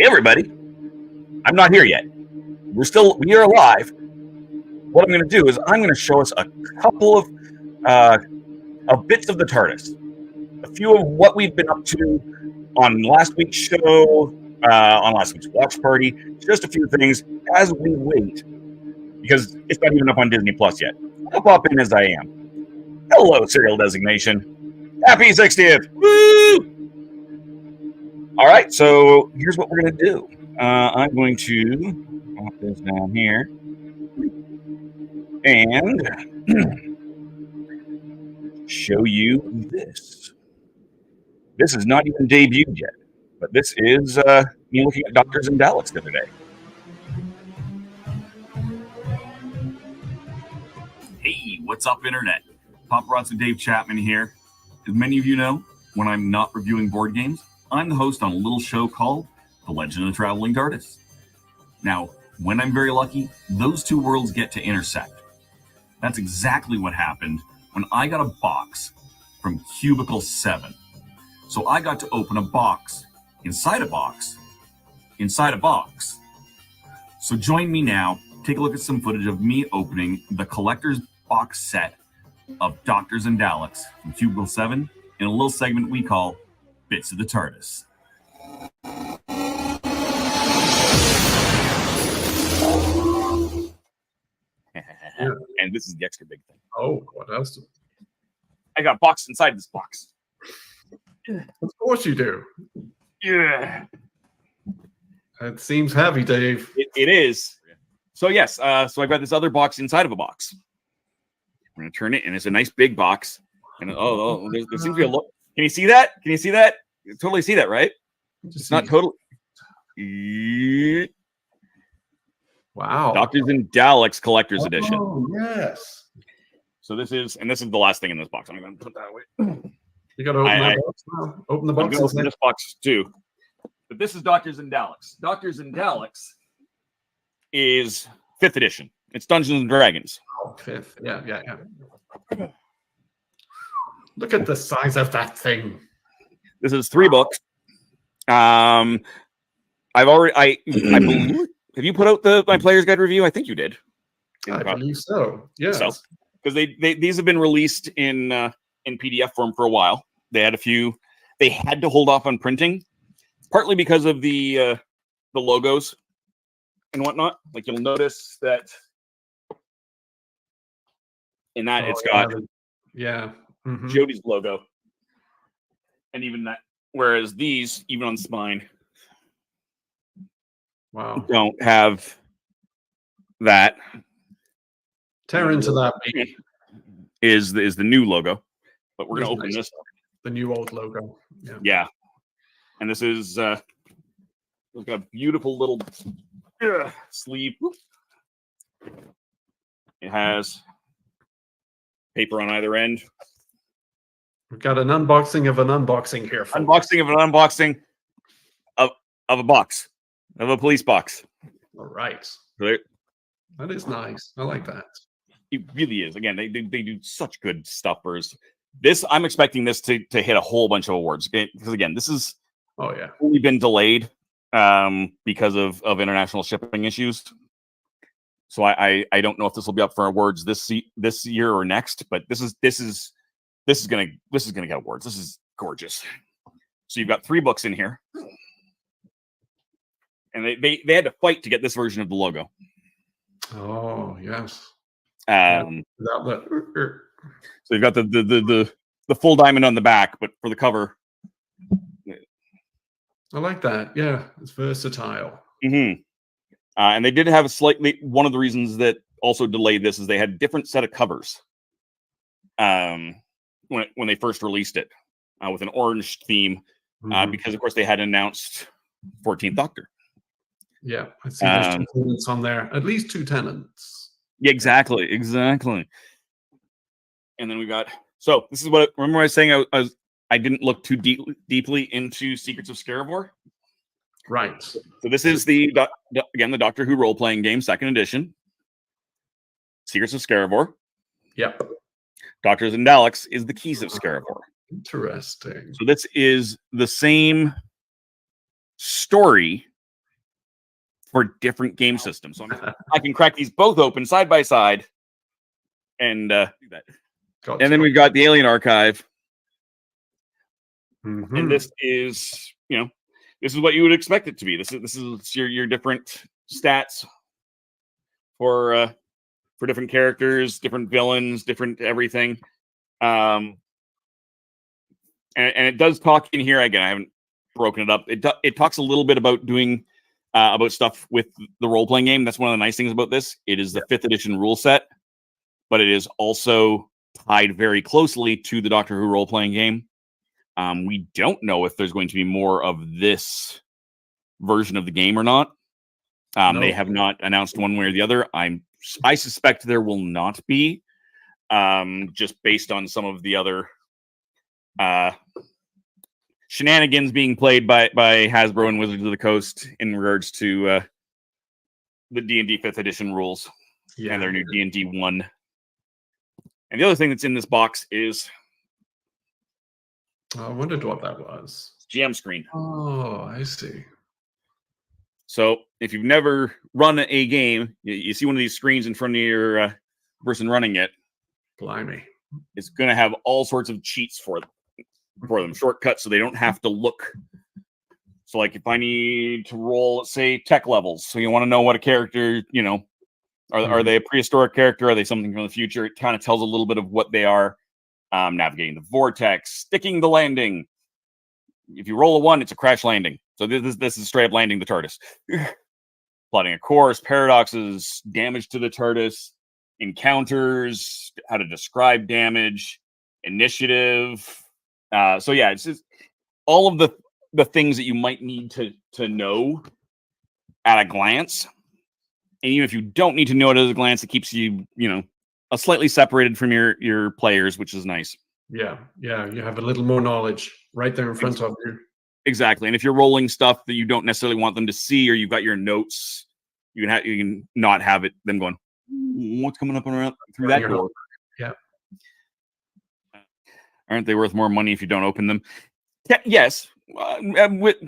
everybody. I'm not here yet. We are alive. What I'm going to do is I'm going to show us a couple of bits of the TARDIS. A few of what we've been up to on last week's show, on last week's watch party. Just a few things as we wait, because it's not even up on Disney Plus yet. I'll pop in as I am. Hello, serial designation. Happy 60th! Woo! All right, so here's what we're going to do. I'm going to pop this down here. And show you this. This is not even debuted yet, but this is me looking at Doctors and Daleks the other day. Hey, what's up, Internet? Paparazzi Dave Chapman here. As many of you know, when I'm not reviewing board games, I'm the host on a little show called The Legend of the Traveling TARDIS. Now, when I'm very lucky, those two worlds get to intersect. That's exactly what happened when I got a box from Cubicle 7. So I got to open a box, inside a box, inside a box. So join me now, take a look at some footage of me opening the collector's box set of Doctors and Daleks from Cubicle 7 in a little segment we call Bits of the TARDIS. And this is the extra big thing. Oh, what else? I got a box inside this box. Of course you do. Yeah. It seems heavy, Dave. It is. So yes, so I've got this other box inside of a box. I'm going to turn it, and it's a nice big box. And there seems to be a look. Can you see that? Can you see that? You totally see that, right? It's not totally. Wow. Doctors and Daleks Collector's Edition. Oh, yes. So this is the last thing in this box. I'm going to put that away. You got to open that box now. Open the box. I'm going to open this box too. But this is Doctors and Daleks. Doctors and Daleks is 5th edition. It's Dungeons and Dragons. Oh, 5th. Yeah. Look at the size of that thing. This is 3 books. I believe. Have you put out my player's guide review? I think you did. I believe so. Yes. Because these have been released in PDF form for a while. They had a few. They had to hold off on printing, partly because of the logos and whatnot. Like you'll notice that in that it's got Jodie's logo, and even that. Whereas these, even on spine, don't have that. Tear into that, baby. Is the new logo, but we're going to open this up. The new old logo. Yeah. And this is it's got a beautiful little sleeve. It has paper on either end. We've got an unboxing of an unboxing here. Folks. Unboxing of an unboxing of a box, of a police box. All right. Right. That is nice. I like that. It really is. Again, they do such good stuffers. This, I'm expecting this to hit a whole bunch of awards because again, this is only been delayed because of international shipping issues. So I don't know if this will be up for awards this year or next, but this is gonna get awards. This is gorgeous. So you've got 3 books in here, and they had to fight to get this version of the logo. Oh yes. So you've got the full diamond on the back, but for the cover, I like that. Yeah, it's versatile. Mm-hmm. And they did have a slightly. One of the reasons that also delayed this is they had a different set of covers. When they first released it, with an orange theme, because of course they had announced 14th Doctor. Yeah, I see there's 2 tenants on there. At least 2 tenants. Yeah, exactly. And then we got. So this is what. Remember, I was saying I didn't look too deeply into Secrets of Scaravore. Right. So this is the Doctor Who role-playing game, 2nd edition. Secrets of Scaravore. Yep. Doctors and Daleks is the Keys of Scaravore. Interesting. So this is the same story for different game systems. So I can crack these both open side by side and do that. Gotcha. And then we've got the Alien Archive. Mm-hmm. And this is, this is what you would expect it to be. This is your different stats for different characters, different villains, different everything. And it does talk in here again. I haven't broken it up. It talks a little bit about doing about stuff with the role playing game. That's one of the nice things about this. It is the 5th edition rule set, but it is also tied very closely to the Doctor Who role playing game. We don't know if there's going to be more of this version of the game or not. No. They have not announced one way or the other. I suspect there will not be, just based on some of the other shenanigans being played by Hasbro and Wizards of the Coast in regards to the D&D 5th edition rules and their new D&D 1. And the other thing that's in this box is I wondered what that was. GM screen. Oh, I see. So if you've never run a game, you see one of these screens in front of your person running it. Blimey. It's going to have all sorts of cheats for them, shortcuts, so they don't have to look. So like if I need to roll, let's say, tech levels, so you want to know what a character, are they a prehistoric character? Are they something from the future? It kind of tells a little bit of what they are. Navigating the vortex, sticking the landing. If you roll a 1, it's a crash landing. So this is straight up landing the TARDIS. Plotting a course, paradoxes, damage to the TARDIS, encounters, how to describe damage, initiative. So yeah, it's just all of the things that you might need to know at a glance. And even if you don't need to know it at a glance, it keeps you, slightly separated from your players, which is nice. Yeah, you have a little more knowledge right there in front of you. Exactly. And if you're rolling stuff that you don't necessarily want them to see, or you've got your notes, you can not have them going, what's coming up and around through that door? Yeah. Aren't they worth more money if you don't open them? Yes,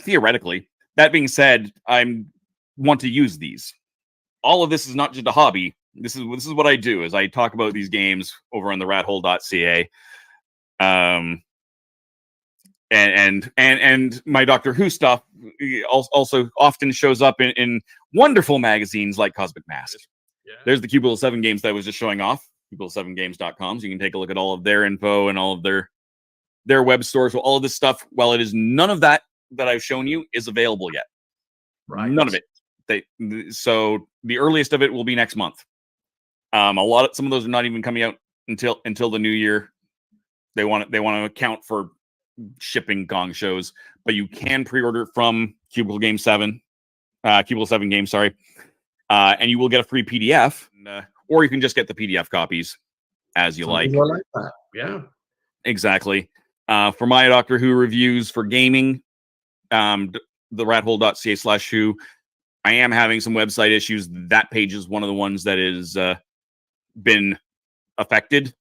theoretically. That being said, I want to use these. All of this is not just a hobby. This is what I do. Is I talk about these games over on the Therathole.Ca. And my Doctor Who stuff also often shows up in wonderful magazines like Cosmic Mask. Yeah. There's the Cubicle 7 games that I was just showing off, cubicle7games.com. So you can take a look at all of their info and all of their web stores. So all of this stuff, while it is none of that I've shown you, is available yet. Right. None of it. So the earliest of it will be next month. Some of those are not even coming out until the new year. They want to account for shipping gong shows, but you can pre-order from Cubicle 7 Games, sorry. And you will get a free PDF, or you can just get the PDF copies as you like. I like that. Yeah, exactly. For my Doctor Who reviews for gaming, the Therathole.Ca/who, I am having some website issues. That page is one of the ones that is been affected.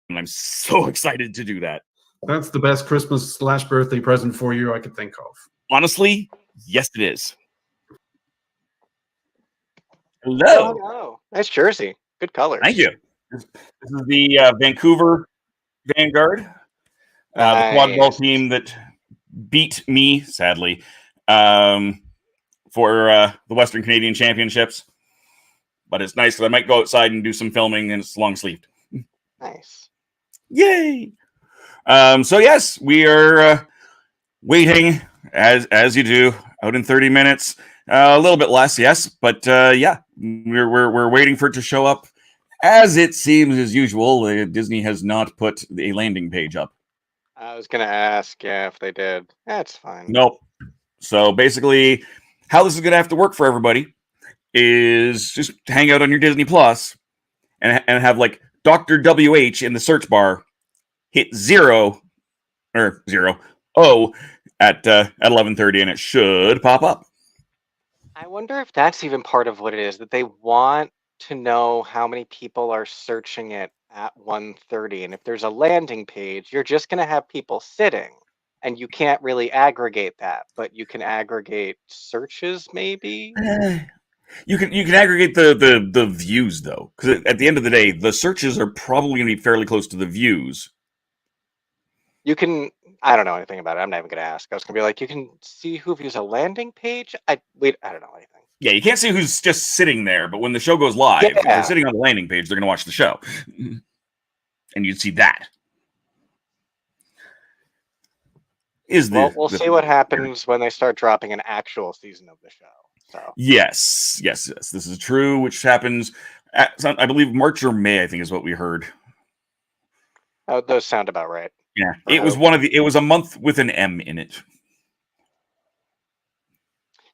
And I'm so excited to do that. That's the best Christmas/birthday present for you I could think of. Honestly, yes, it is. Hello. Oh, nice jersey. Good colors. Thank you. This is the Vancouver Vanguard, the quad ball team that beat me, sadly, for the Western Canadian Championships. But it's nice because I might go outside and do some filming, and it's long sleeved. Nice. Yay! So yes, we are waiting as you do out in 30 minutes. A little bit less, yes, but yeah, we're waiting for it to show up. As it seems, as usual, Disney has not put a landing page up. I was gonna ask, if they did. That's fine. Nope. So basically, how this is going to have to work for everybody is just hang out on your Disney Plus and have like Doctor WH in the search bar, hit 0 at 11:30, and it should pop up. I wonder if that's even part of what it is, that they want to know how many people are searching it at 1:30, and if there's a landing page, you're just going to have people sitting, and you can't really aggregate that, but you can aggregate searches, maybe. You can aggregate the views though, because at the end of the day, the searches are probably going to be fairly close to the views. You can. I don't know anything about it. I'm not even going to ask. I was going to be like, you can see who views a landing page. I don't know anything. Yeah, you can't see who's just sitting there, but when the show goes live, if they're sitting on the landing page, they're going to watch the show, and you'd see that. We'll see what happens when they start dropping an actual season of the show. So yes, this is true. Which happens, I believe, March or May. I think is what we heard. Oh, those sound about right. Yeah, it was It was a month with an M in it.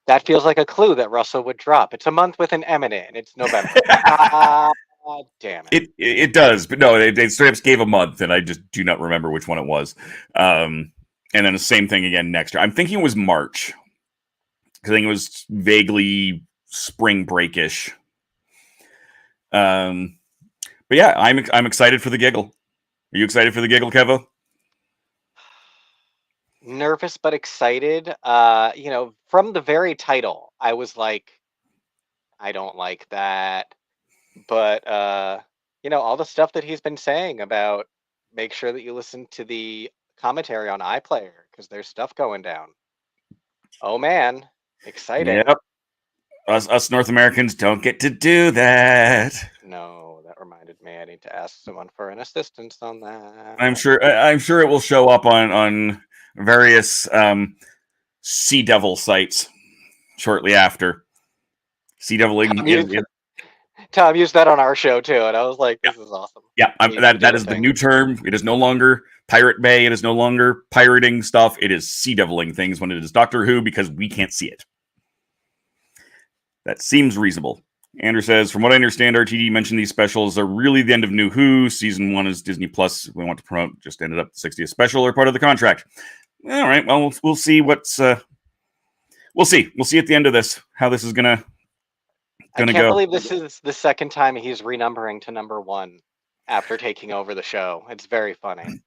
That feels like a clue that Russell would drop. It's a month with an M in it, and it's November. Damn it. It does, but no, they straight up gave a month, and I just do not remember which one it was. And then the same thing again next year. I'm thinking it was March, because I think it was vaguely spring breakish. But yeah, I'm excited for the Giggle. Are you excited for the Giggle, Kevo? Nervous but excited. From the very title, I was like, I don't like that. But all the stuff that he's been saying about make sure that you listen to the commentary on iPlayer, because there's stuff going down. Oh man, exciting. Yep. Us North Americans don't get to do that. No, that reminded me. I need to ask someone for an assistance on that. I'm sure it will show up on various Sea Devil sites shortly after. Sea Deviling. Tom used that on our show too, and I was like, "This is awesome." Yeah, that is the new term. It is no longer Pirate Bay. It is no longer pirating stuff. It is Sea Deviling things when it is Doctor Who, because we can't see it. That seems reasonable. Andrew says, from what I understand, RTD mentioned these specials are really the end of New Who. Season 1 is Disney Plus. We want to promote. Just ended up the 60th special or part of the contract. All right. Well, we'll see what's. We'll see. We'll see at the end of this how this is gonna go. I can't believe this is the second time he's renumbering to number 1 after taking over the show. It's very funny.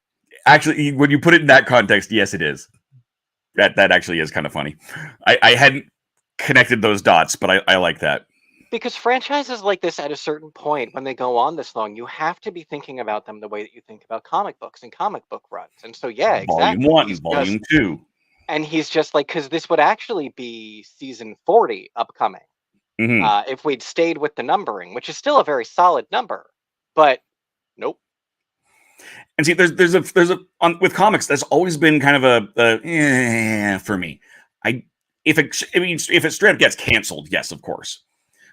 Actually, when you put it in that context, yes, it is. That actually is kind of funny. I hadn't connected those dots, but I like that. Because franchises like this, at a certain point, when they go on this long, you have to be thinking about them the way that you think about comic books and comic book runs. And so, yeah, exactly. Volume 1, Volume 2. And he's just like, because this would actually be season 40 upcoming. Mm-hmm. If we'd stayed with the numbering, which is still a very solid number, but nope. And see, there's a with comics, that's always been kind of a for me. If it straight up gets canceled, yes, of course.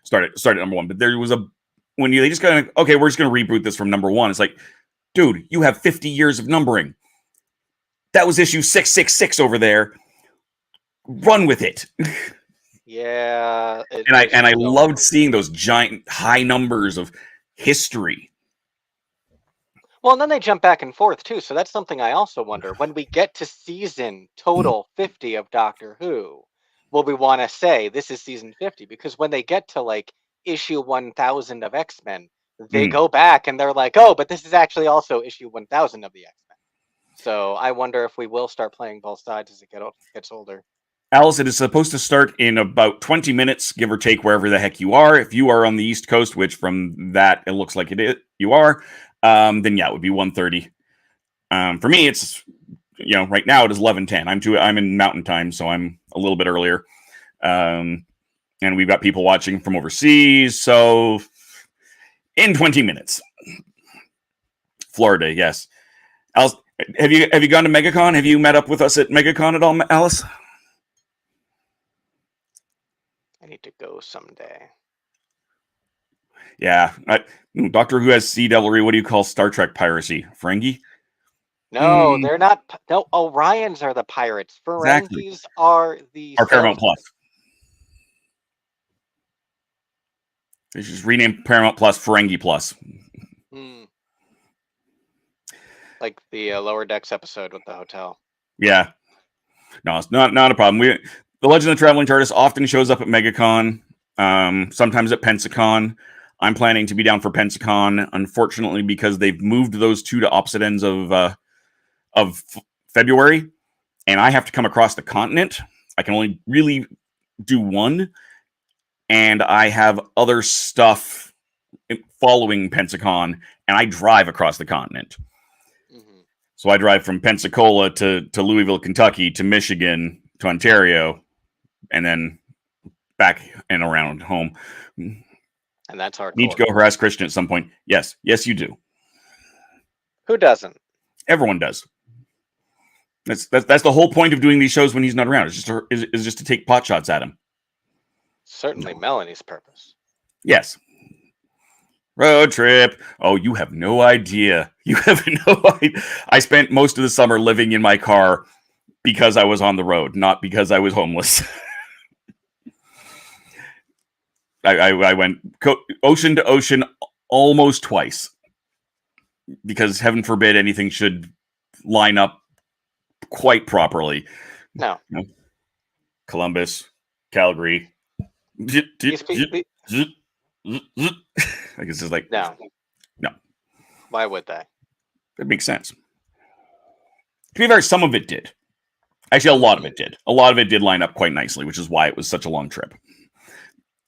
Start at number 1, but there was they just kind of, okay, we're just going to reboot this from number 1. It's like, dude, you have 50 years of numbering. That was issue 666 over there. Run with it. Yeah, I loved seeing those giant high numbers of history. Well, and then they jump back and forth too, so that's something I also wonder. When we get to season total 50 of Doctor Who, will we want to say this is season 50? Because when they get to like issue 1000 of X-Men, they go back and they're like, oh, but this is actually also issue 1000 of the X-Men. So I wonder if we will start playing both sides as it gets older. Alice, it is supposed to start in about 20 minutes, give or take, wherever the heck you are. If you are on the East Coast, which from that it looks like you are, then yeah, it would be 1:30. For me, it's right now it is 11:10. I'm in Mountain Time, so I'm a little bit earlier. And we've got people watching from overseas, so in 20 minutes. Florida, yes. Alice, have you gone to MegaCon? Have you met up with us at MegaCon at all, Alice? I need to go someday. Yeah. Doctor Who has sea devilry. What do you call Star Trek piracy? Ferengi? No, they're not. No, Orions are the pirates. Ferengis are the... Paramount Plus. They should just rename Paramount Plus Ferengi Plus. Like the Lower Decks episode with the hotel. Yeah. No, it's not a problem. The Legend of the Traveling TARDIS often shows up at MegaCon, sometimes at Pensacon. I'm planning to be down for Pensacon. Unfortunately, because they've moved those two to opposite ends of February, and I have to come across the continent. I can only really do one, and I have other stuff following Pensacon, and I drive across the continent. Mm-hmm. So I drive from Pensacola to Louisville, Kentucky, to Michigan, to Ontario, and then back and around home. And that's hardcore. Need to go harass Christian at some point. Yes, you do. Who doesn't? Everyone does. That's the whole point of doing these shows when he's not around. It's just to take pot shots at him. Certainly Melanie's purpose. Yes. Road trip. Oh, you have no idea. You have no idea. I spent most of the summer living in my car because I was on the road, not because I was homeless. I went ocean to ocean almost twice because heaven forbid anything should line up quite properly. No. Columbus, Calgary. I guess it's like no. Why would they? That makes sense. To be fair, some of it did. Actually, a lot of it did. A lot of it did line up quite nicely, which is why it was such a long trip.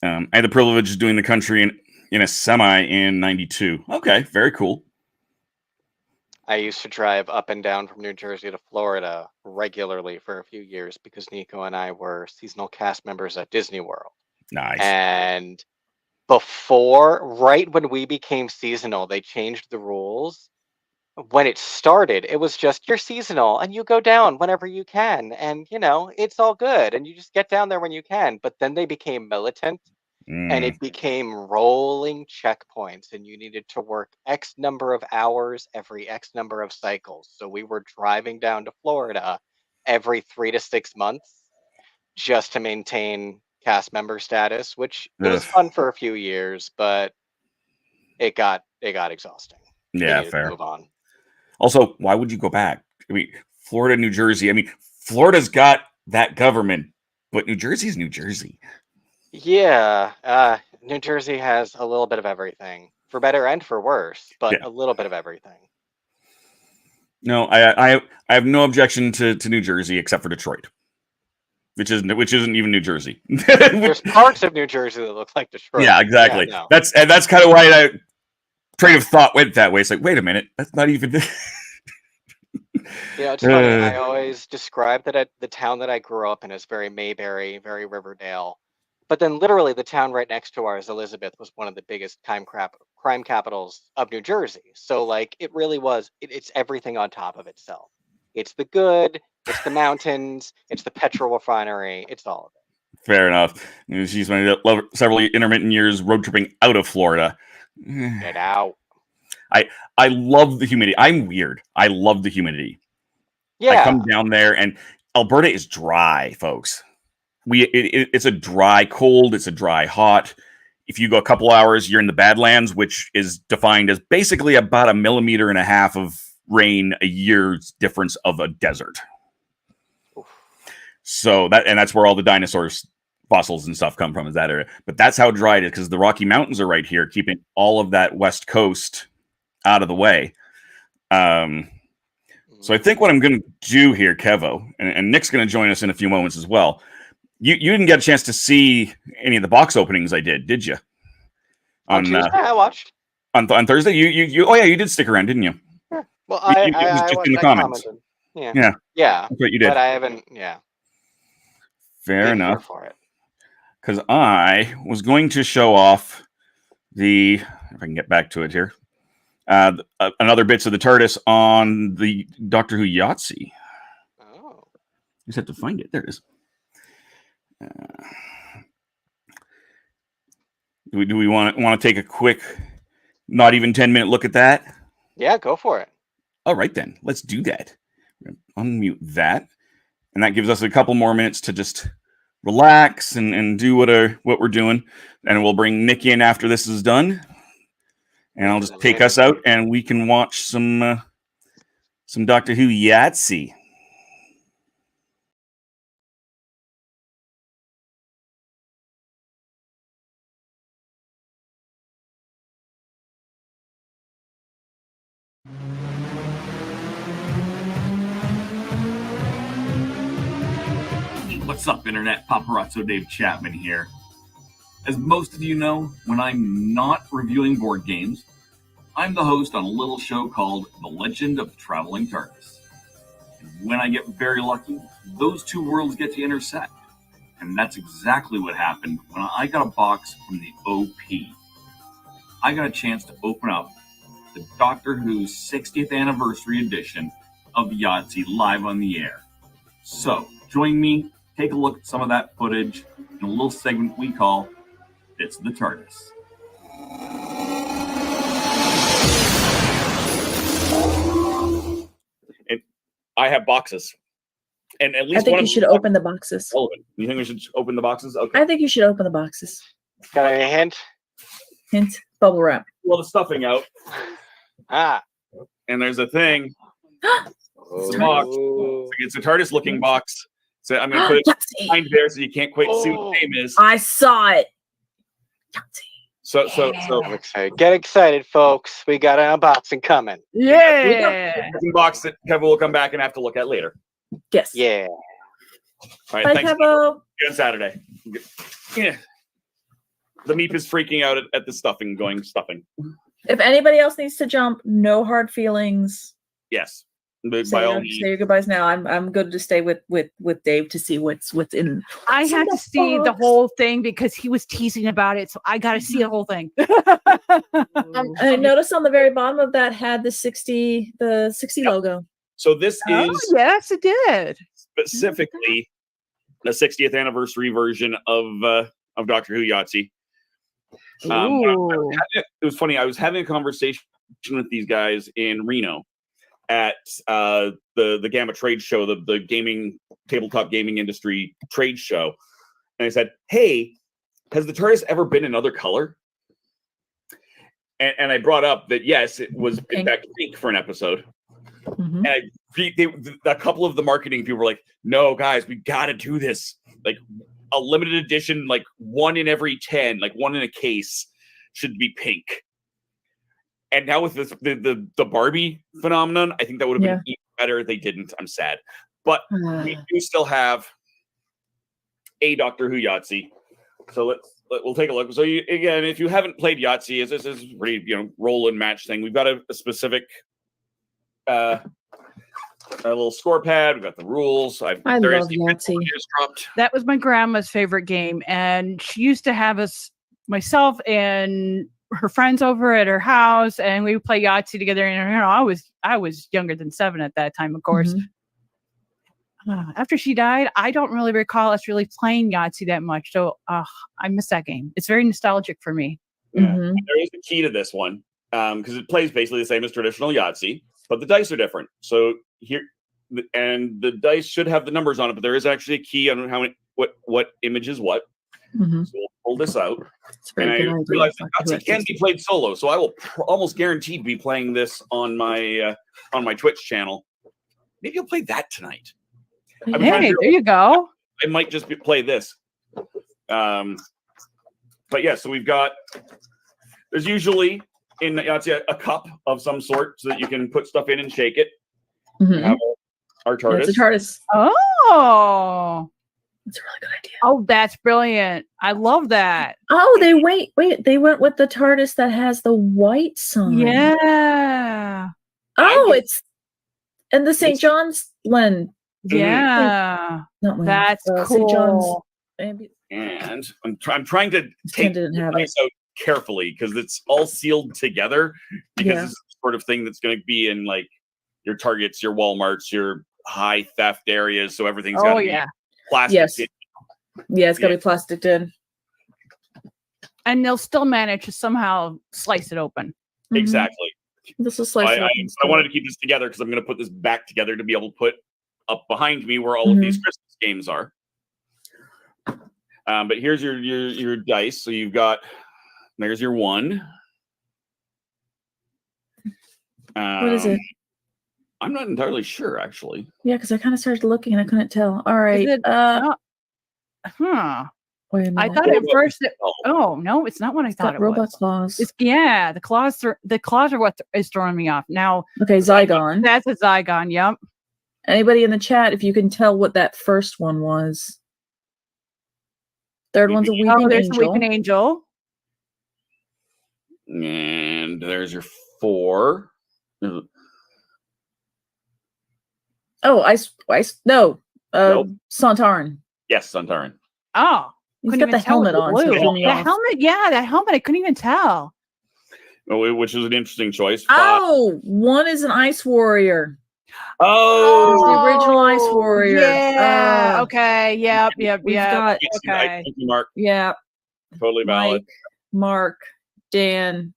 I had the privilege of doing the country in a semi in '92. Okay, very cool. I used to drive up and down from New Jersey to Florida regularly for a few years because Nico and I were seasonal cast members at Disney World. Nice. And right when we became seasonal, they changed the rules. When it started, it was just you're seasonal and you go down whenever you can. And, it's all good. And you just get down there when you can. But then they became militant and it became rolling checkpoints. And you needed to work X number of hours every X number of cycles. So we were driving down to Florida every 3 to 6 months just to maintain cast member status, which it was fun for a few years, but it got exhausting. Yeah, fair. To move on. Also, why would you go back? I mean, Florida, New Jersey. I mean, Florida's got that government, but New Jersey's New Jersey. Yeah, New Jersey has a little bit of everything, for better and for worse, but a little bit of everything. No, I have no objection to New Jersey except for Detroit, which isn't even New Jersey. There's parts of New Jersey that look like Detroit. Yeah, exactly. Yeah, no. That's kind of why that train of thought went that way. It's like, wait a minute, that's not even. It's funny. I always describe that the town that I grew up in is very Mayberry, very Riverdale. But then literally the town right next to ours, Elizabeth, was one of the biggest crime capitals of New Jersey. So it really was, it's everything on top of itself. It's the good, it's the mountains, it's the petrol refinery, it's all of it. Fair enough. She spent several intermittent years road tripping out of Florida. Get out. I love the humidity. I'm weird. I love the humidity. Yeah. I come down there and Alberta is dry, folks. It's a dry cold. It's a dry hot. If you go a couple hours, you're in the Badlands, which is defined as basically about 1.5 millimeters of rain a year's difference of a desert. So that's where all the dinosaurs fossils and stuff come from, is that area. But that's how dry it is because the Rocky Mountains are right here, keeping all of that west coast out of the way. So I think what I'm going to do here, Kevo, and Nick's going to join us in a few moments as well. You didn't get a chance to see any of the box openings I did you? On Tuesday, I watched. On Thursday, you did stick around, didn't you? Yeah. Well, it was just in the comments. Yeah. That's what you did. But I haven't. Yeah. Fair enough. For it. Because I was going to show off if I can get back to it here, another bits of the TARDIS on the Doctor Who Yatzy. Oh. You just have to find it. There it is. Do we want to take a quick, not even 10-minute look at that? Yeah, go for it. All right, then. Let's do that. Unmute that. And that gives us a couple more minutes to just relax and do what we're doing. And we'll bring Nick in after this is done. And I'll just take us out and we can watch some Doctor Who Yatzy. What's up, Internet? Paparazzo Dave Chapman here. As most of you know, when I'm not reviewing board games, I'm the host on a little show called The Legend of Traveling TARDIS. And when I get very lucky, those two worlds get to intersect. And that's exactly what happened when I got a box from the OP. I got a chance to open up the Doctor Who's 60th anniversary edition of Yatzy live on the air. So, join me, take a look at some of that footage in a little segment we call It's the TARDIS. I have boxes. And at least I think one you of should them- open the boxes. You think we should open the boxes? Okay. I think you should open the boxes. Got any hint? Hint, bubble wrap. Well, the stuffing out. Ah. And there's a thing. It's a box. It's a TARDIS looking box. So I'm going to put it Yahtzee. behind there so you can't quite see what the name is. I saw it. Yahtzee. So I'm excited. Get excited, folks. We got an unboxing coming. Yeah. box that Kevo will come back and have to look at later. Yes. Yeah. All right, Bye, thanks. Kevo. See you on Saturday. Yeah. The meep is freaking out at the stuffing. If anybody else needs to jump, no hard feelings. Yes. But Say by all your, means. say your goodbyes now. I'm good to stay with Dave to see what's in. I what's in had the to see the box. whole thing because he was teasing about it, so I got to see the whole thing. I noticed on the very bottom of that had the 60 logo. So this Oh, is yes, it did. specifically the 60th anniversary version of Doctor Who Yahtzee. Ooh. It was funny. I was having a conversation with these guys in Reno at the Gamma trade show, the gaming tabletop gaming industry trade show, and I said, "Hey, has the TARDIS ever been another color?" And I brought up that yes, it was in Pink. fact pink for an episode. Mhm. And a couple of the marketing people were like, "No, guys, we got to do this. Like a limited edition, like 1 in every 10, like 1 in a case, should be pink." And now with this, the Barbie phenomenon, I think that would have been even better. They didn't. I'm sad, but we do still have a Doctor Who Yahtzee. So we'll take a look. So again, if you haven't played Yahtzee, this is pretty roll and match thing. We've got a specific a little score pad. We've got the rules. I love Yahtzee. Just dropped. That was my grandma's favorite game, and she used to have myself and her friends over at her house, and we would play Yahtzee together. And I was younger than 7 at that time, of course. After she died, I don't really recall us really playing Yahtzee that much. So I miss that game. It's very nostalgic for me. Yeah. Mhm. There is a key to this one because it plays basically the same as traditional Yahtzee, but the dice are different. So here, and the dice should have the numbers on it, but there is actually a key on what image is what. Mhm. So we'll pull this out. It's a And very I good idea. realize that Doctor Who Yahtzee can be played solo, so I will almost guaranteed be playing this on my Twitch channel. Maybe I'll play that tonight. I've been trying to Hey, figure there you go. I might just play this. But yeah, so there's usually in Yahtzee a cup of some sort so that you can put stuff in and shake it. Mhm. We have our TARDIS. It's a TARDIS. Oh, It's a really good idea. oh, that's brilliant. I love that. Oh, they they went with the TARDIS that has the white sign. Yeah. Oh, it's and the St. John's Len. Yeah. Not Len. That's St. John's. cool. Maybe And I'm trying to Ken take didn't the have it. dice out carefully because it's all sealed together because Yeah. this is the sort of thing that's going to be in like your Targets, your Walmarts, your high theft areas. So everything's got Oh, to yeah. be plastic. Yes. Yeah, it's gotta be plastic in. And they'll still manage to somehow slice it open. Mhm. Exactly. This is slice. I wanted to keep this together because I'm going to put this back together to be able to put up behind me where all of these Christmas games are. But here's your dice. So there's your 1. What is it? I'm not entirely sure, actually. Yeah, because I kind of started looking and I couldn't tell. All right. Is it, huh. Wait a minute. I thought at first oh no, it's not what I It's thought got it robot was. claws. The claws are what is throwing me off. Now Okay, Zygon. that's a Zygon, yep. Anybody in the chat, if you can tell what that first one was. Third one's a Weeping weeping there's angel. the Weeping Angel. And there's your 4. Oh, ice. No, Nope. Sontaran. Yes, Sontaran. Oh, He's couldn't got the even tell with helmet on. So blue. it threw me The off. helmet, yeah, that helmet. I couldn't even tell. Oh, which is an interesting choice. Oh, one is an ice warrior. Oh, It's the original Ice Warrior. Yeah. Okay. Yep. We've got yes, okay. thank you, Mark. yeah, Totally valid. Mike, Mark, Dan,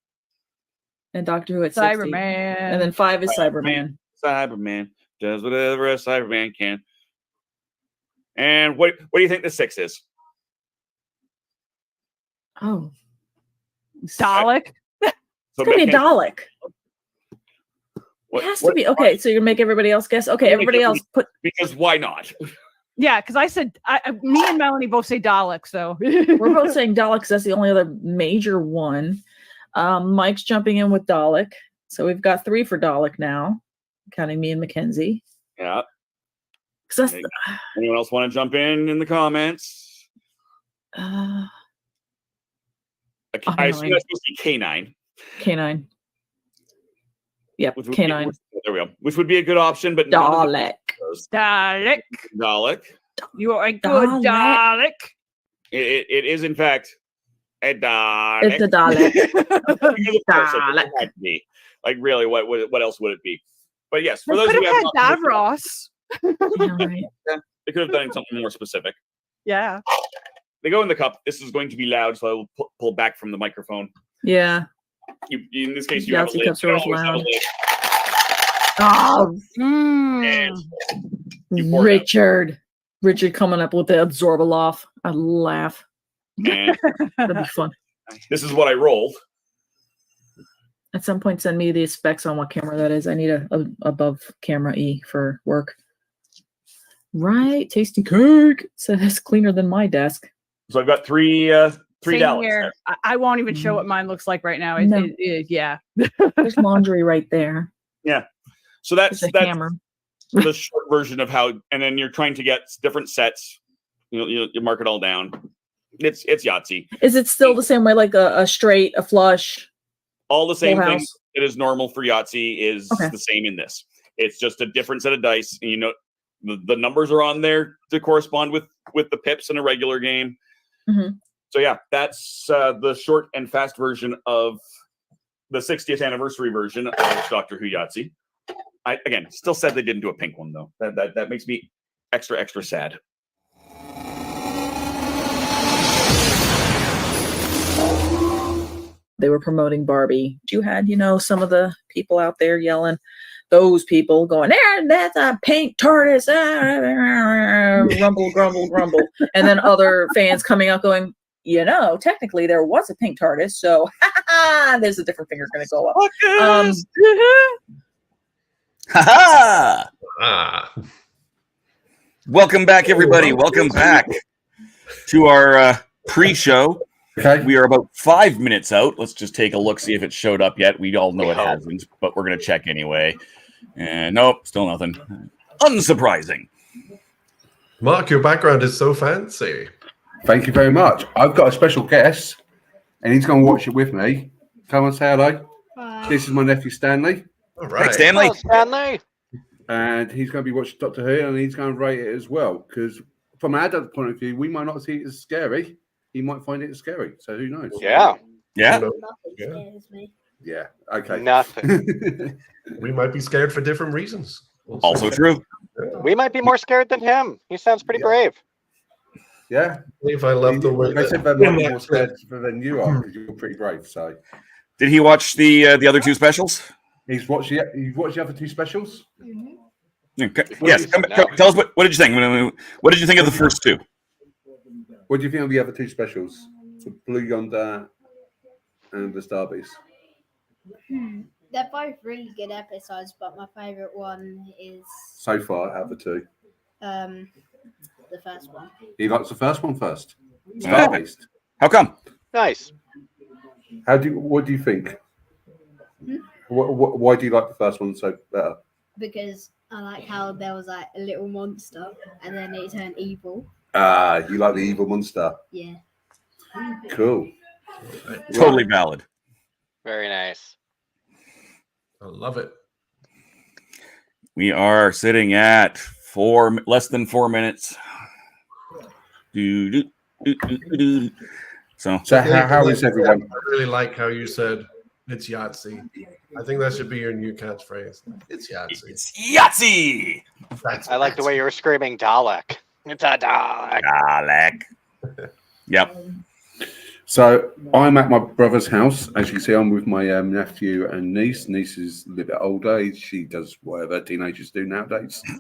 and Doctor Who at 60. Cyberman. And then 5 is Cyberman. Cyberman does whatever a Cyberman can. And what do you think the 6 is? Oh, Dalek. So it's gonna be a Becky, Dalek. what- It has what- to be. Okay, so you're gonna make everybody else guess. Okay, I'm gonna everybody make else put. Because why not? Yeah, because I said me and Melanie both say Dalek, so We're both saying Dalek because that's the only other major one. Mike's jumping in with Dalek, so we've got 3 for Dalek now, counting me and Mackenzie. Yeah. 'Cause that's Anyone else want to jump in the comments? uh, I assume that's supposed to be K9. K9. Yep, Which would K9. there we go. Which would be a good option, but none of Dalek. those. Dalek. Dalek. You are a good Dalek. Dalek. It is in fact a Dalek. It's a Dalek. Because of course, like, Dalek. it had to be. Like really, what else would it be? But yes, for We those could who have have had not Davros. Yeah, right. they could have done something more specific. Yeah. They go in the cup. This is going to be loud, so I will pull back from the microphone. Yeah. You in this case, you have a Yahtzee lid. cups You are always have a loud. lid. Oh, And you pour it out. Richard coming up with the Absorbaloff. I laugh. And That'd be fun. this is what I rolled. At some point, send me the specs on what camera that is. I need a above camera E for work. Right, tasty cake. Says cleaner than my desk. So I've got three Same Daleks here. there. I won't even show what mine looks like right now. No. Yeah. There's laundry right there. So that's There's a hammer. the short version of how. And then you're trying to get different sets. You mark it all down. It's Yahtzee. Is it still the same way, like a straight, a flush? All the same Full thing house? that is normal for Yahtzee is Okay. the same in this. It's just a different set of dice. And the numbers are on there to correspond with the pips in a regular game. Mhm. So yeah, that's the short and fast version of the 60th anniversary version of Doctor Who Yahtzee. I again still said they didn't do a pink one though. That makes me extra sad. They were promoting Barbie. You had, some of the people out there yelling, those people going, there, that's a pink TARDIS, rumble, grumble, grumble. And then other fans coming out going, technically there was a pink TARDIS, so there's a different finger going to go up. Ha Ah. Welcome back, everybody. Welcome back to our pre-show. Okay. We are about 5 minutes out. Let's just take a look, see if it showed up yet. We all know it hasn't, but we're going to check anyway. And nope, still nothing. Unsurprising. Mark, your background is so fancy. Thank you very much. I've got a special guest, and he's going to watch it with me. Come on, say hello. This is my nephew Stanley, All right. Thanks, Stanley. Hello, Stanley. and he's going to be watching Doctor Who, and he's going to rate it as well. Because from an adult point of view, we might not see it as scary. He might find it scary. So who knows? Yeah. Yeah. Nothing Yeah. scares me. Yeah. Okay. Nothing. We might be scared for different reasons. We'll see. Also true. We might be more scared than him. He sounds pretty brave. Yeah. If I love the way They said they might be more scared than you are because you're pretty brave. So Did he watch the other two specials? he's watched the other 2 specials. Okay. Yes. Tell us what did you think? What did you think of the first 2? What do you think of the other 2 specials? The Blue Yonder and the Star Beast. They're both really good episodes, but my favourite one is So far, out of the 2. the first one. He likes the first one first. Yeah. Star Beast. How come? Nice. What do you think? Why do you like the first one so better? Because I like how there was like a little monster and then it turned evil. You like the evil monster. Yeah. Cool. Totally valid. Very nice. I love it. We are sitting at less than 4 minutes. So how is everyone? I really like how you said it's Yatzy. I think that should be your new catchphrase. It's Yatzy. it's Yatzy. That's I like the way you were screaming Dalek. It's a Dalek. Dalek. Yep. So I'm at my brother's house. As you can see, I'm with my nephew and niece. Niece is a little bit older. She does whatever teenagers do nowadays. She's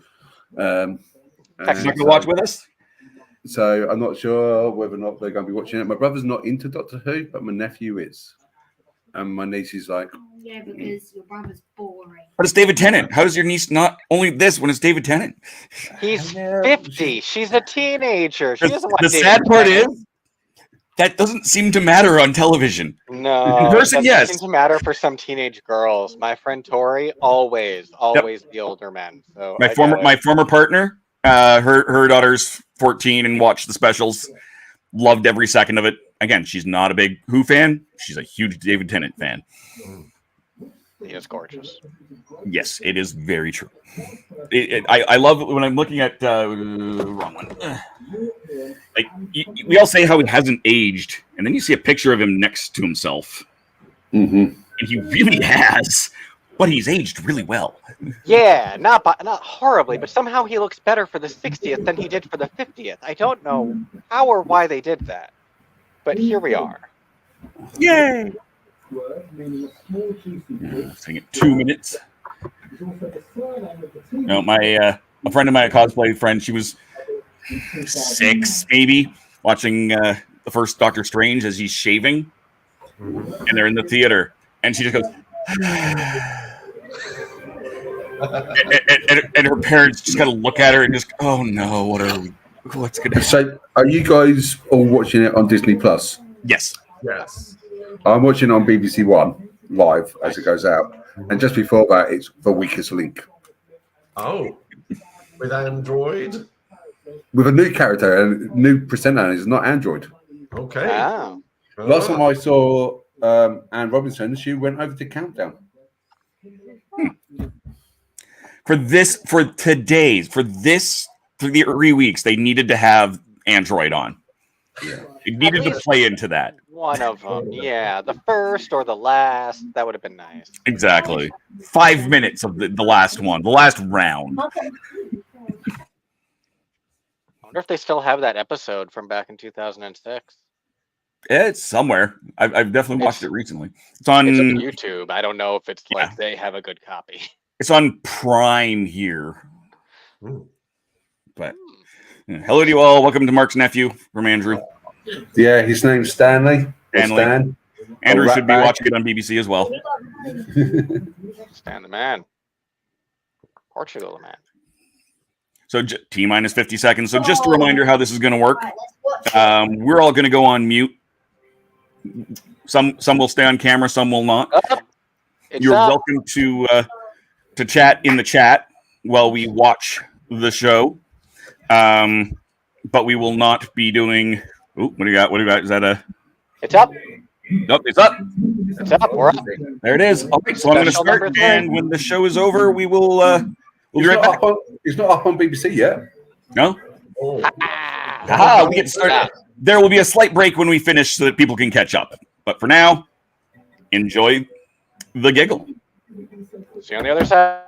not gonna watch with us. So I'm not sure whether or not they're going to be watching it. My brother's not into Doctor Who, but my nephew is. And my niece is like, Yeah, because your brother's boring. But it's David Tennant. How is your niece not only this when it's David Tennant? He's 50. She's a teenager. She doesn't want The David sad part Tennant. is that doesn't seem to matter on television. No, In person, it doesn't yes. seem to matter for some teenage girls. My friend Tori, always the older men. So My former partner, her daughter's 14 and watched the specials, loved every second of it. Again, she's not a big Who fan. She's a huge David Tennant fan. He is gorgeous. Yes, it is very true. I love it when I'm looking at wrong one. Like we all say how he hasn't aged, and then you see a picture of him next to himself, and he really has. But he's aged really well. Yeah, not horribly, but somehow he looks better for the 60th than he did for the 50th. I don't know how or why they did that, but here we are. Yay! Taking it 2 minutes. No, a friend of mine, a cosplay friend, she was 6 maybe, watching the first Doctor Strange as he's shaving, and they're in the theater, and she just goes, and her parents just kind of look at her and just, oh no, what's gonna happen? So are you guys all watching it on Disney Plus? Yes. Yes. I'm watching on BBC One live as it goes out. And just before that, it's The Weakest Link. Oh. With Android? With a new character, a new presenter, and it's not Android. Okay. Wow. Last time I saw Anne Robinson, she went over to Countdown. For the 3 weeks, they needed to have Android on. Yeah. It needed to play into that. One of them, yeah. The first or the last, that would have been nice. Exactly. 5 minutes of the last one, the last round. I wonder if they still have that episode from back in 2006. It's somewhere. I've definitely watched it recently. It's on YouTube. I don't know if it's like they have a good copy. It's on Prime here. But hello to you all. Welcome to Mark's nephew from Andrew. Yeah, his name's Stanley. Stan. Andrew should be watching it on BBC as well. Stan the man. Portugal the man. So T-minus 50 seconds. So just a reminder how this is going to work. We're all going to go on mute. Some will stay on camera, some will not. You're welcome to chat in the chat while we watch the show. But we will not be doing. Ooh, what do you got? What do you got? Is that a? It's up. Nope, it's up. It's up. We're up. There it is. All right, so I'm going to start, and when the show is over, we will. We'll be right back. It's not up on BBC yet. No. We get started. There will be a slight break when we finish, so that people can catch up. But for now, enjoy the giggle. See you on the other side.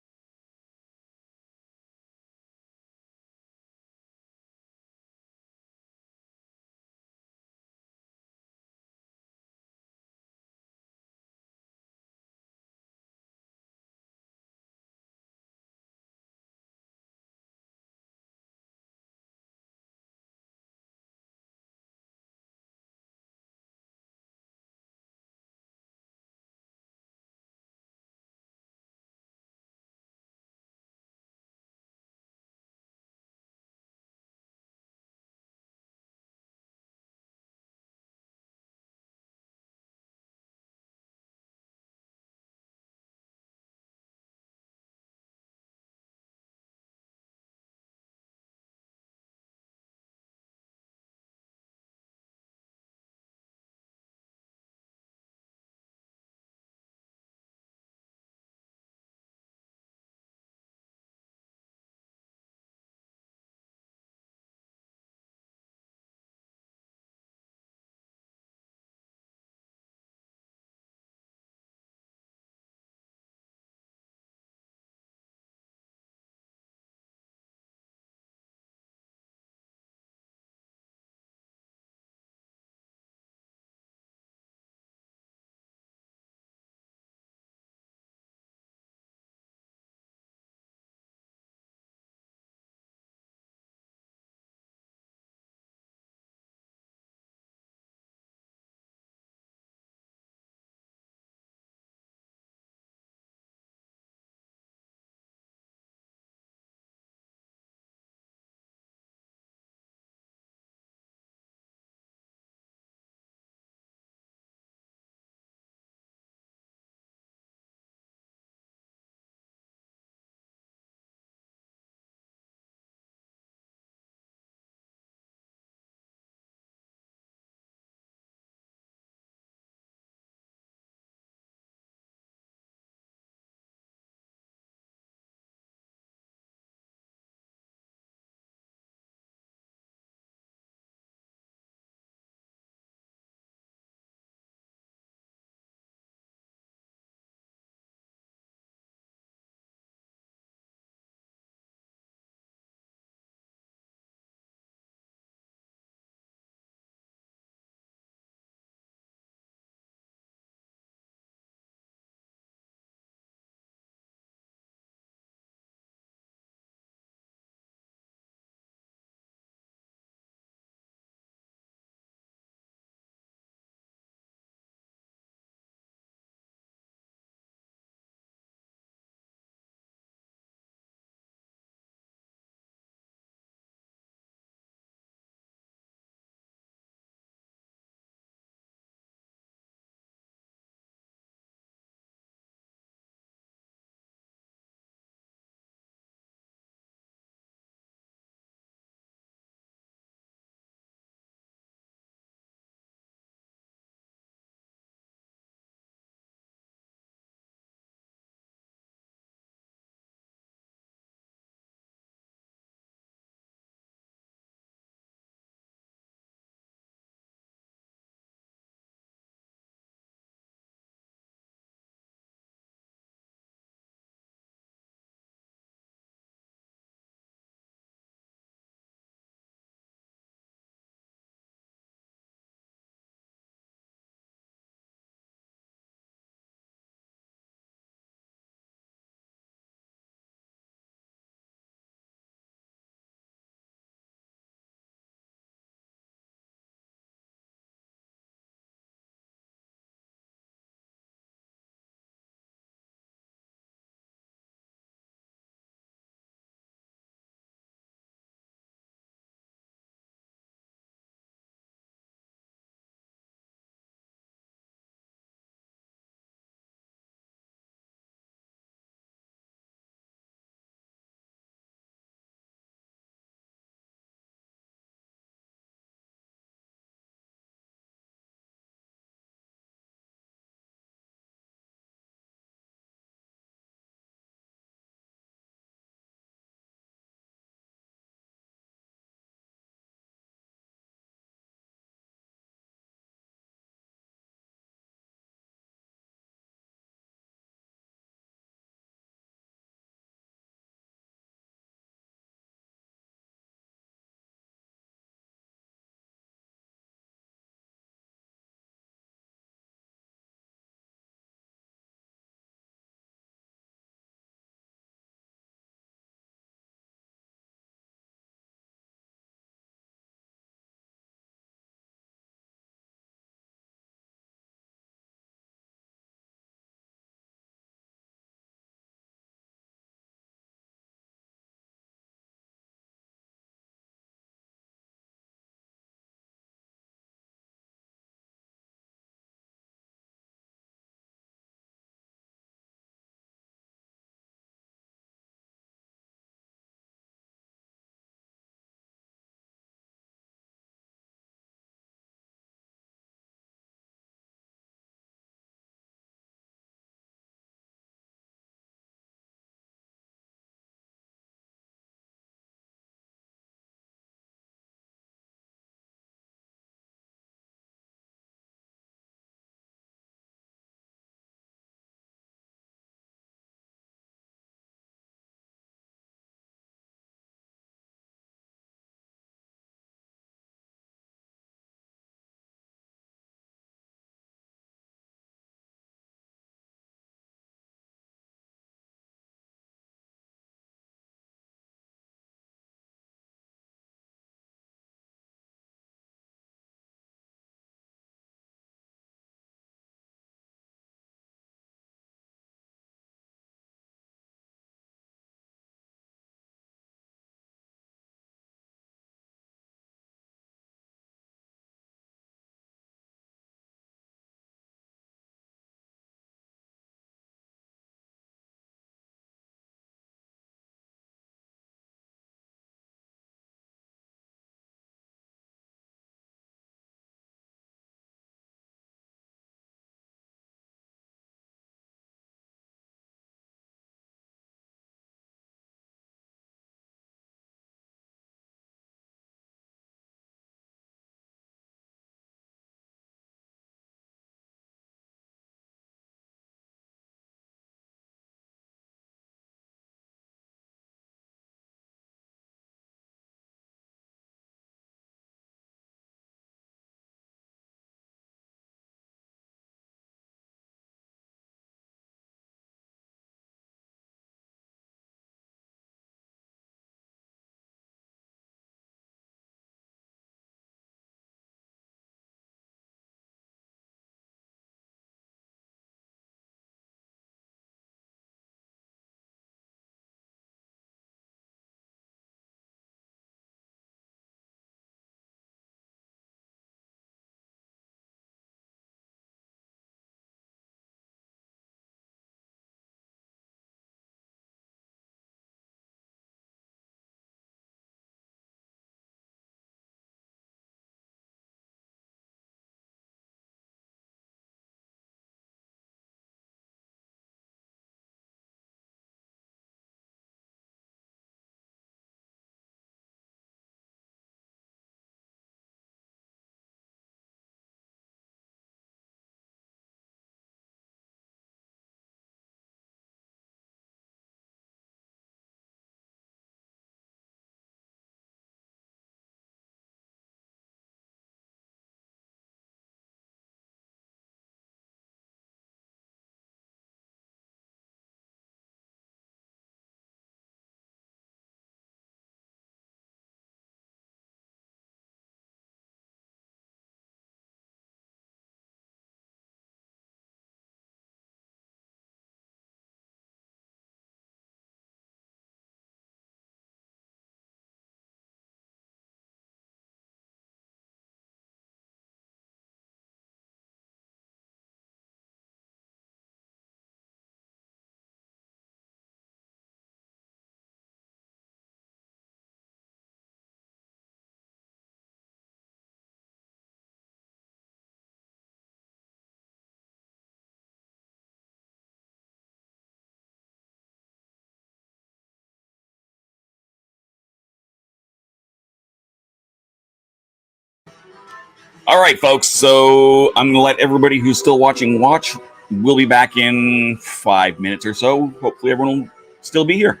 All right, folks. So I'm going to let everybody who's still watching watch. We'll be back in 5 minutes or so. Hopefully, everyone will still be here.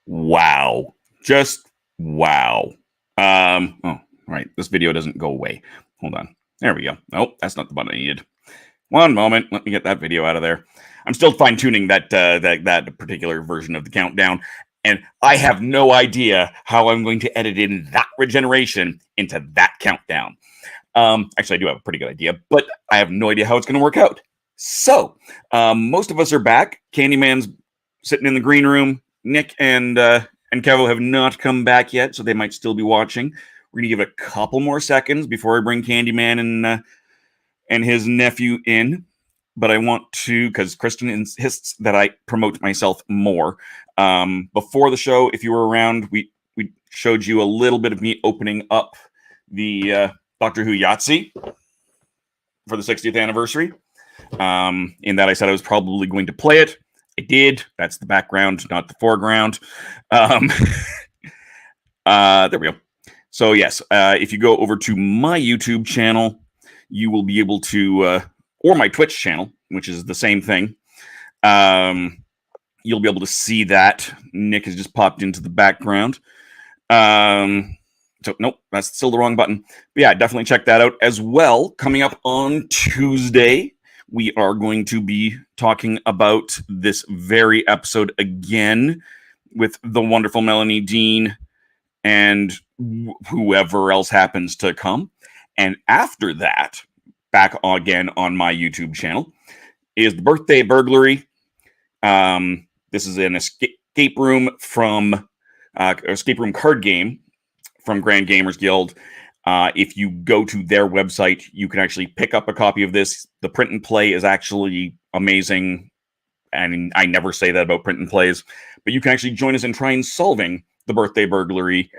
Wow. Just wow. Oh, right. This video doesn't go away. Hold on. There we go. Nope, that's not the button I needed. One moment. Let me get that video out of there. I'm still fine-tuning that particular version of the countdown, and I have no idea how I'm going to edit in that regeneration into that countdown. Actually, I do have a pretty good idea, but I have no idea how it's going to work out. So, most of us are back. Candyman's sitting in the green room. Nick and Kevo have not come back yet, so they might still be watching. We're going to give it a couple more seconds before I bring Candyman and his nephew in. But I want to, because Kristen insists that I promote myself more. Before the show, if you were around, we showed you a little bit of me opening up the Doctor Who Yatzy for the 60th anniversary. In that I said I was probably going to play it. I did. That's the background, not the foreground. There we go. So yes, if you go over to my YouTube channel, you will be able to, or my Twitch channel, which is the same thing. You'll be able to see that. Nick has just popped into the background. So nope, that's still the wrong button. But yeah, definitely check that out as well. Coming up on Tuesday, we are going to be talking about this very episode again with the wonderful Melanie Dean and whoever else happens to come. And after that, back again on my YouTube channel, is the Birthday Burglary. This is an escape room from escape room card game from Grand Gamers Guild. If you go to their website, you can actually pick up a copy of this. The print and play is actually amazing. And I never say that about print and plays, but you can actually join us in trying solving the Birthday Burglary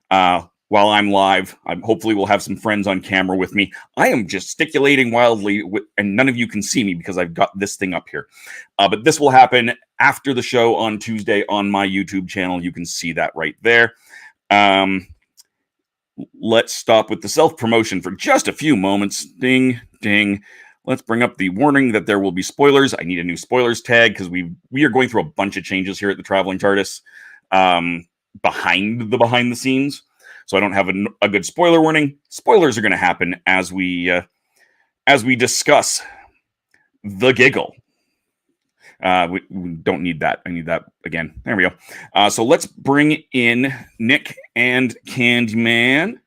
while I'm live. Hopefully we'll have some friends on camera with me. I am gesticulating wildly, and none of you can see me because I've got this thing up here. But this will happen after the show on Tuesday on my YouTube channel. You can see that right there. Let's stop with the self-promotion for just a few moments. Ding, ding. Let's bring up the warning that there will be spoilers. I need a new spoilers tag because we are going through a bunch of changes here at the Traveling TARDIS behind the scenes. So I don't have a good spoiler warning. Spoilers are going to happen as we discuss the Giggle. We don't need that. I need that again. There we go. So let's bring in Nick and Candyman.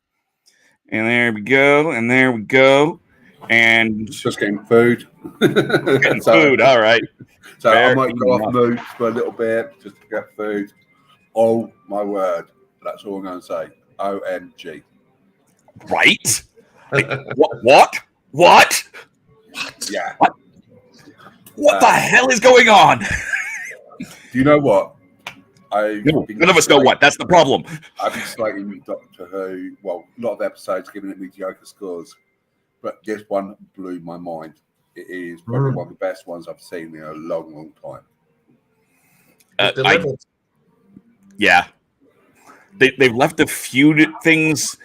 And there we go. And there we go. And Just getting food. getting food. All right. So Fair I might go off enough. mute for a little bit just to get food. Oh my word. That's all I'm going to say. OMG. Right? Like, what? Yeah. What the hell is going on? Do you know what? None of us know what. That's the problem. I've been slating Doctor Who. Well, a lot of episodes giving it mediocre scores, but this one blew my mind. It is probably one of the best ones I've seen in a long, long time. Yeah. They've left a few things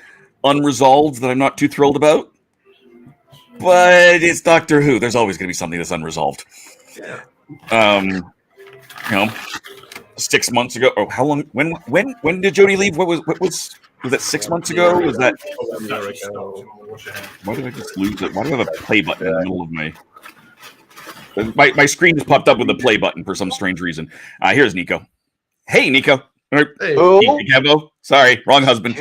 unresolved that I'm not too thrilled about. But it's Doctor Who. There's always going to be something that's unresolved. Yeah. 6 months ago. Oh, how long? When did Jodie leave? What was that 6 months ago? Was that? Why did I just lose it? Why do I have a play button in the middle of my screen just popped up with a play button for some strange reason. Here's Nico. Hey, Nico. Hey. Kevo. Sorry, wrong husband.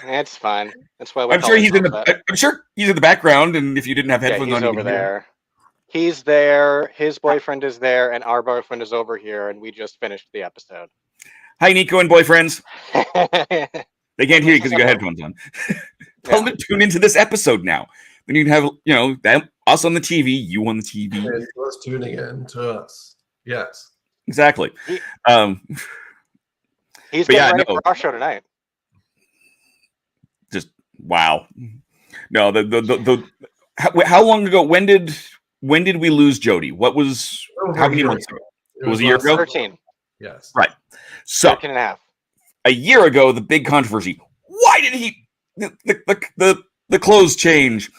That's fine. That's why I'm sure he's in the background, and if you didn't have headphones he's on, you over can hear. there. He's there. His boyfriend is there, and our boyfriend is over here, and we just finished the episode. Hi, Nico and boyfriends. They can't hear you because you got headphones on. Tell them to tune into this episode now. Then you can have us on the TV, you on the TV. It's tuning in to us. Yes. Exactly. He's But getting yeah, ready no. for our show tonight. Just wow. No, how long ago? When did we lose Jodie? What was how many months ago? It was a year ago. 13. Yes. Right. So 13 and a half. a year ago, the big controversy. Why did he the clothes change?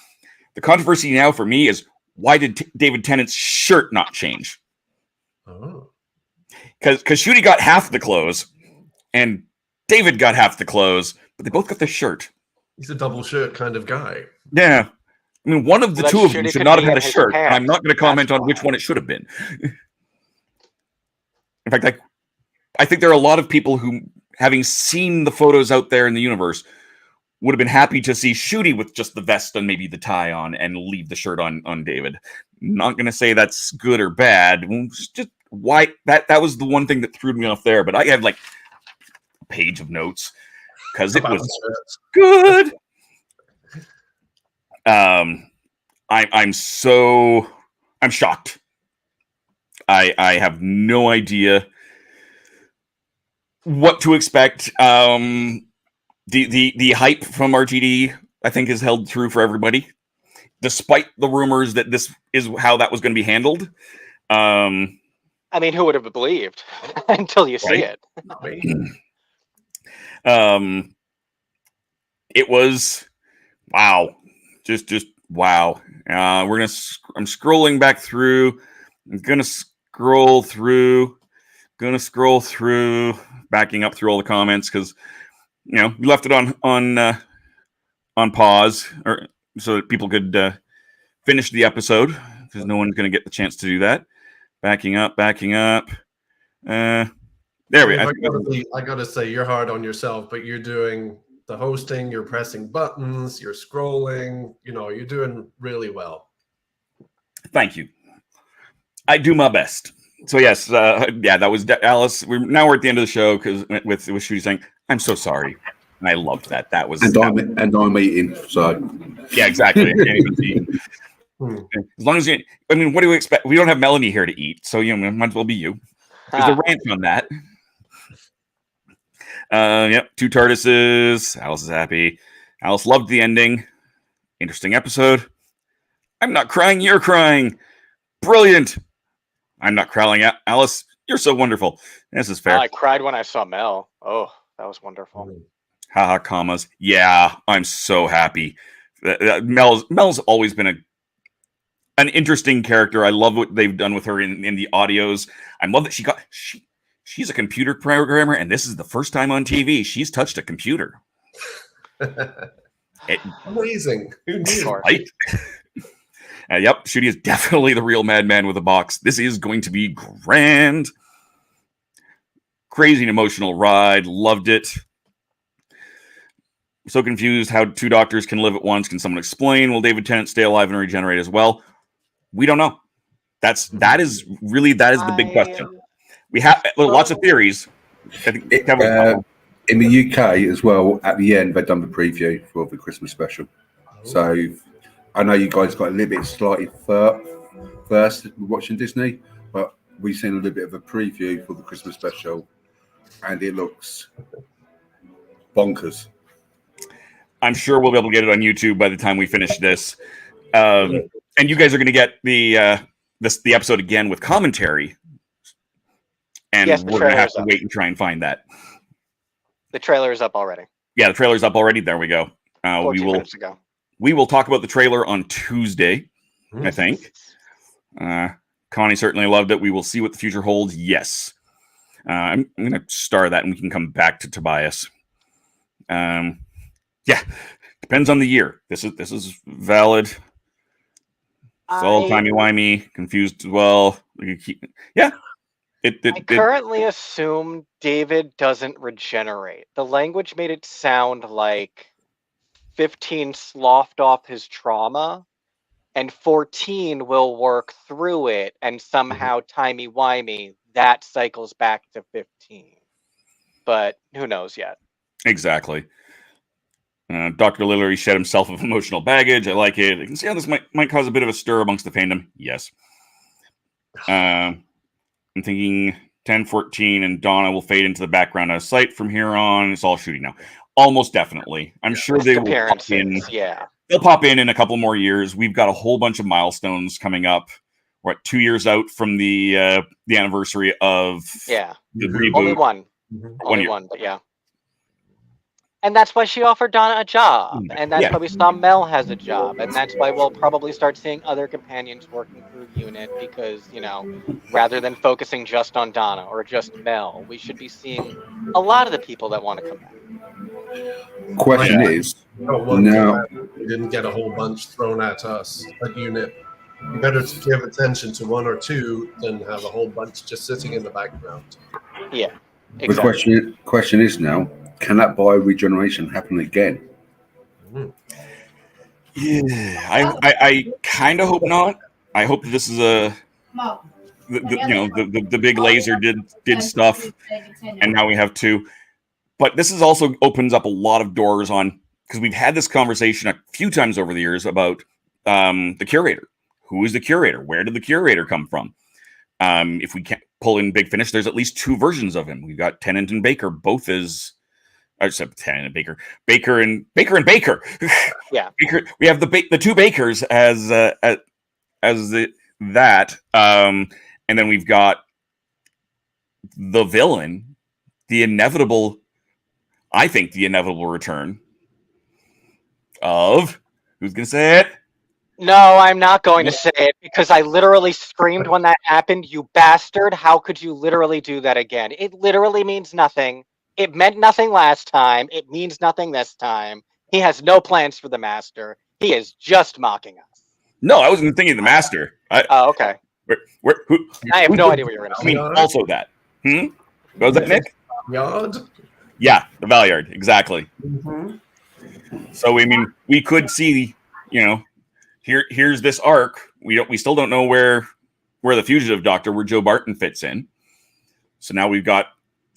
The controversy now for me is why did David Tennant's shirt not change? Oh. Because Shooty got half the clothes, and David got half the clothes, but they both got the shirt. He's a double shirt kind of guy. Yeah. I mean, one of the Well, two of them Shooty should could not be have had a in his shirt. And I'm pants. not going to comment That's on which why. one it should have been. In fact, I think there are a lot of people who, having seen the photos out there in the universe, would have been happy to see Shooty with just the vest and maybe the tie on and leave the shirt on David. Not going to say that's good or bad. It's just why that was the one thing that threw me off there. But I had like a page of notes because it was good. I'm shocked. I have no idea what to expect. The hype from RTD, I think, is held true for everybody, despite the rumors that this is how that was going to be handled. I mean, who would have believed until you see Right. it? It was wow, just wow. I'm scrolling back through. I'm gonna scroll through, backing up through all the comments because we left it on pause or so that people could finish the episode because no one's gonna get the chance to do that. Backing up. There we go. I gotta say, you're hard on yourself, but you're doing the hosting, you're pressing buttons, you're scrolling, you're doing really well. Thank you. I do my best. So yes, that was Alice. We're at the end of the show because with Shooty saying, "I'm so sorry," and I loved that. That was and I'm eating. So yeah, exactly. I can't even eat. As long as you, I mean, what do we expect? We don't have Melanie here to eat, so might as well be you. There's a rant on that. Yep, 2 TARDISes. Alice is happy. Alice loved the ending. Interesting episode. I'm not crying. You're crying. Brilliant. I'm not crying. Alice, you're so wonderful. This is fair. I cried when I saw Mel. Oh, that was wonderful. Haha, commas. Yeah, I'm so happy. Mel's always been an interesting character. I love what they've done with her in the audios. I love that she's a computer programmer, and this is the first time on TV she's touched a computer. Amazing. Who knew? Right? Yep, Shooty is definitely the real madman with a box. This is going to be grand. Crazy and emotional ride. Loved it. So confused how 2 doctors can live at once. Can someone explain? Will David Tennant stay alive and regenerate as well? We don't know. That is the big question. We have lots of theories. I think in the UK as well, at the end, they've done the preview for the Christmas special. So I know you guys got a little bit slightly first watching Disney, but we've seen a little bit of a preview for the Christmas special, and it looks bonkers. I'm sure we'll be able to get it on YouTube by the time we finish this. And you guys are going to get the episode again with commentary. And yes, we're going to have to wait and try and find that. The trailer is up already. Yeah, the trailer's up already. There we go. 14 minutes ago. We will talk about the trailer on Tuesday, I think. Connie certainly loved it. We will see what the future holds. Yes. I'm going to star that and we can come back to Tobias. Yeah, depends on the year. This is valid. It's all timey-wimey, confused as well. Yeah. I currently assume David doesn't regenerate. The language made it sound like 15 sloughed off his trauma, and 14 will work through it, and somehow timey-wimey, that cycles back to 15. But who knows yet? Exactly. Dr. Lillery shed himself of emotional baggage. I like it. You can see how this might cause a bit of a stir amongst the fandom. Yes. I'm thinking 10, 14, and Donna will fade into the background out of sight from here on. It's all Shooty now. Almost definitely. I'm sure they will pop in. Yeah. They'll pop in a couple more years. We've got a whole bunch of milestones coming up. We're 2 years out from the anniversary of the reboot. Only one. Only one, but yeah. And that's why she offered Donna a job. And that's why we saw Mel has a job. And that's why we'll probably start seeing other companions working through UNIT because, rather than focusing just on Donna or just Mel, we should be seeing a lot of the people that want to come back. Question is, now we didn't get a whole bunch thrown at us at UNIT. You better give attention to 1 or 2 than have a whole bunch just sitting in the background. Yeah, exactly. The question is now, can that bioregeneration happen again? Yeah, I kind of hope not. I hope that this is the big laser did stuff, and now we have 2. But this is also opens up a lot of doors on, because we've had this conversation a few times over the years about the curator. Who is the curator? Where did the curator come from? If we can't pull in Big Finish, there's at least 2 versions of him. We've got Tennant and Baker, both as I said Tennant and Baker, Baker and Baker. Yeah, Baker. We have the 2 Bakers as that, and then we've got the villain, the inevitable. I think the inevitable return of who's going to say it? No, I'm not going to say it because I literally screamed when that happened. You bastard! How could you literally do that again? It literally means nothing. It meant nothing last time. It means nothing this time. He has no plans for the Master. He is just mocking us. No, I wasn't thinking the Master. Oh, okay. Who, I have no idea what you're going to say. I mean, also that. What was that, Nick? Yard? Yeah, the Valyard, exactly. So, I mean, we could see, here's this arc we still don't know where the fugitive doctor, where Joe Barton fits in. So now we've got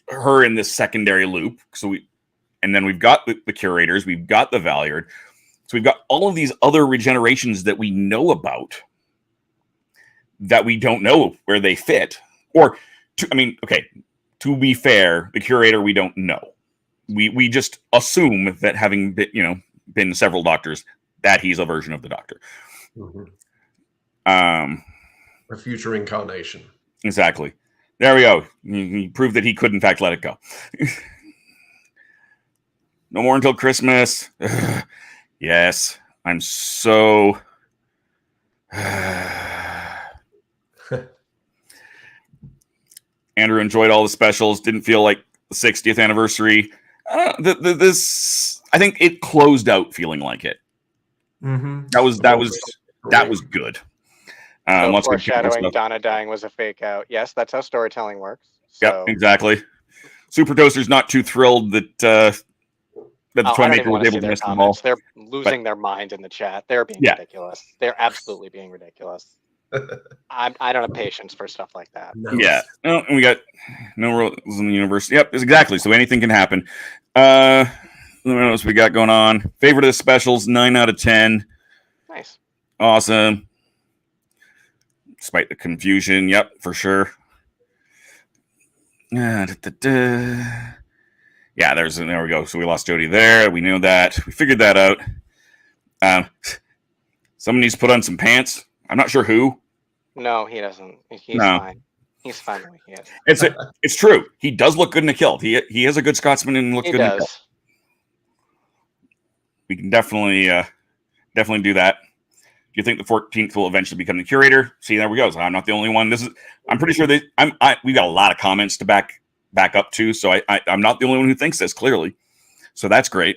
her in this secondary loop. And then we've got the curators, we've got the Valiard. So we've got all of these other regenerations that we know about that we don't know where they fit. Or, to be fair, the curator we don't know. We just assume that having been several doctors, that he's a version of the Doctor. Mm-hmm. A future incarnation. Exactly. There we go. He proved that he could, in fact, let it go. No more until Christmas. Yes, I'm so... Andrew enjoyed all the specials. Didn't feel like the 60th anniversary. I think it closed out feeling like it. Mm-hmm. That was good. No foreshadowing Donna dying was a fake out. Yes, that's how storytelling works. So. Yep, exactly. Super Toaster's not too thrilled that the Toymaker was able to miss them all. They're losing their mind in the chat. They're being ridiculous. They're absolutely being ridiculous. I don't have patience for stuff like that. No. Yeah. No, and we got no rules in the universe. Yep, exactly. So anything can happen. What else we got going on? Favorite of the specials, 9 out of 10. Nice. Awesome. Despite the confusion. Yep, for sure. Yeah, there we go. So we lost Jody there. We knew that. We figured that out. Someone needs to put on some pants. I'm not sure who. No, he doesn't. He's fine. He's fine the way he is. It's true. He does look good in a kilt. He is a good Scotsman and looks good in a kilt. We can definitely do that. Do you think the 14th will eventually become the curator? See, there we go. So I'm not the only one. I'm pretty sure we've got a lot of comments to back up to. So I'm not the only one who thinks this, clearly. So that's great.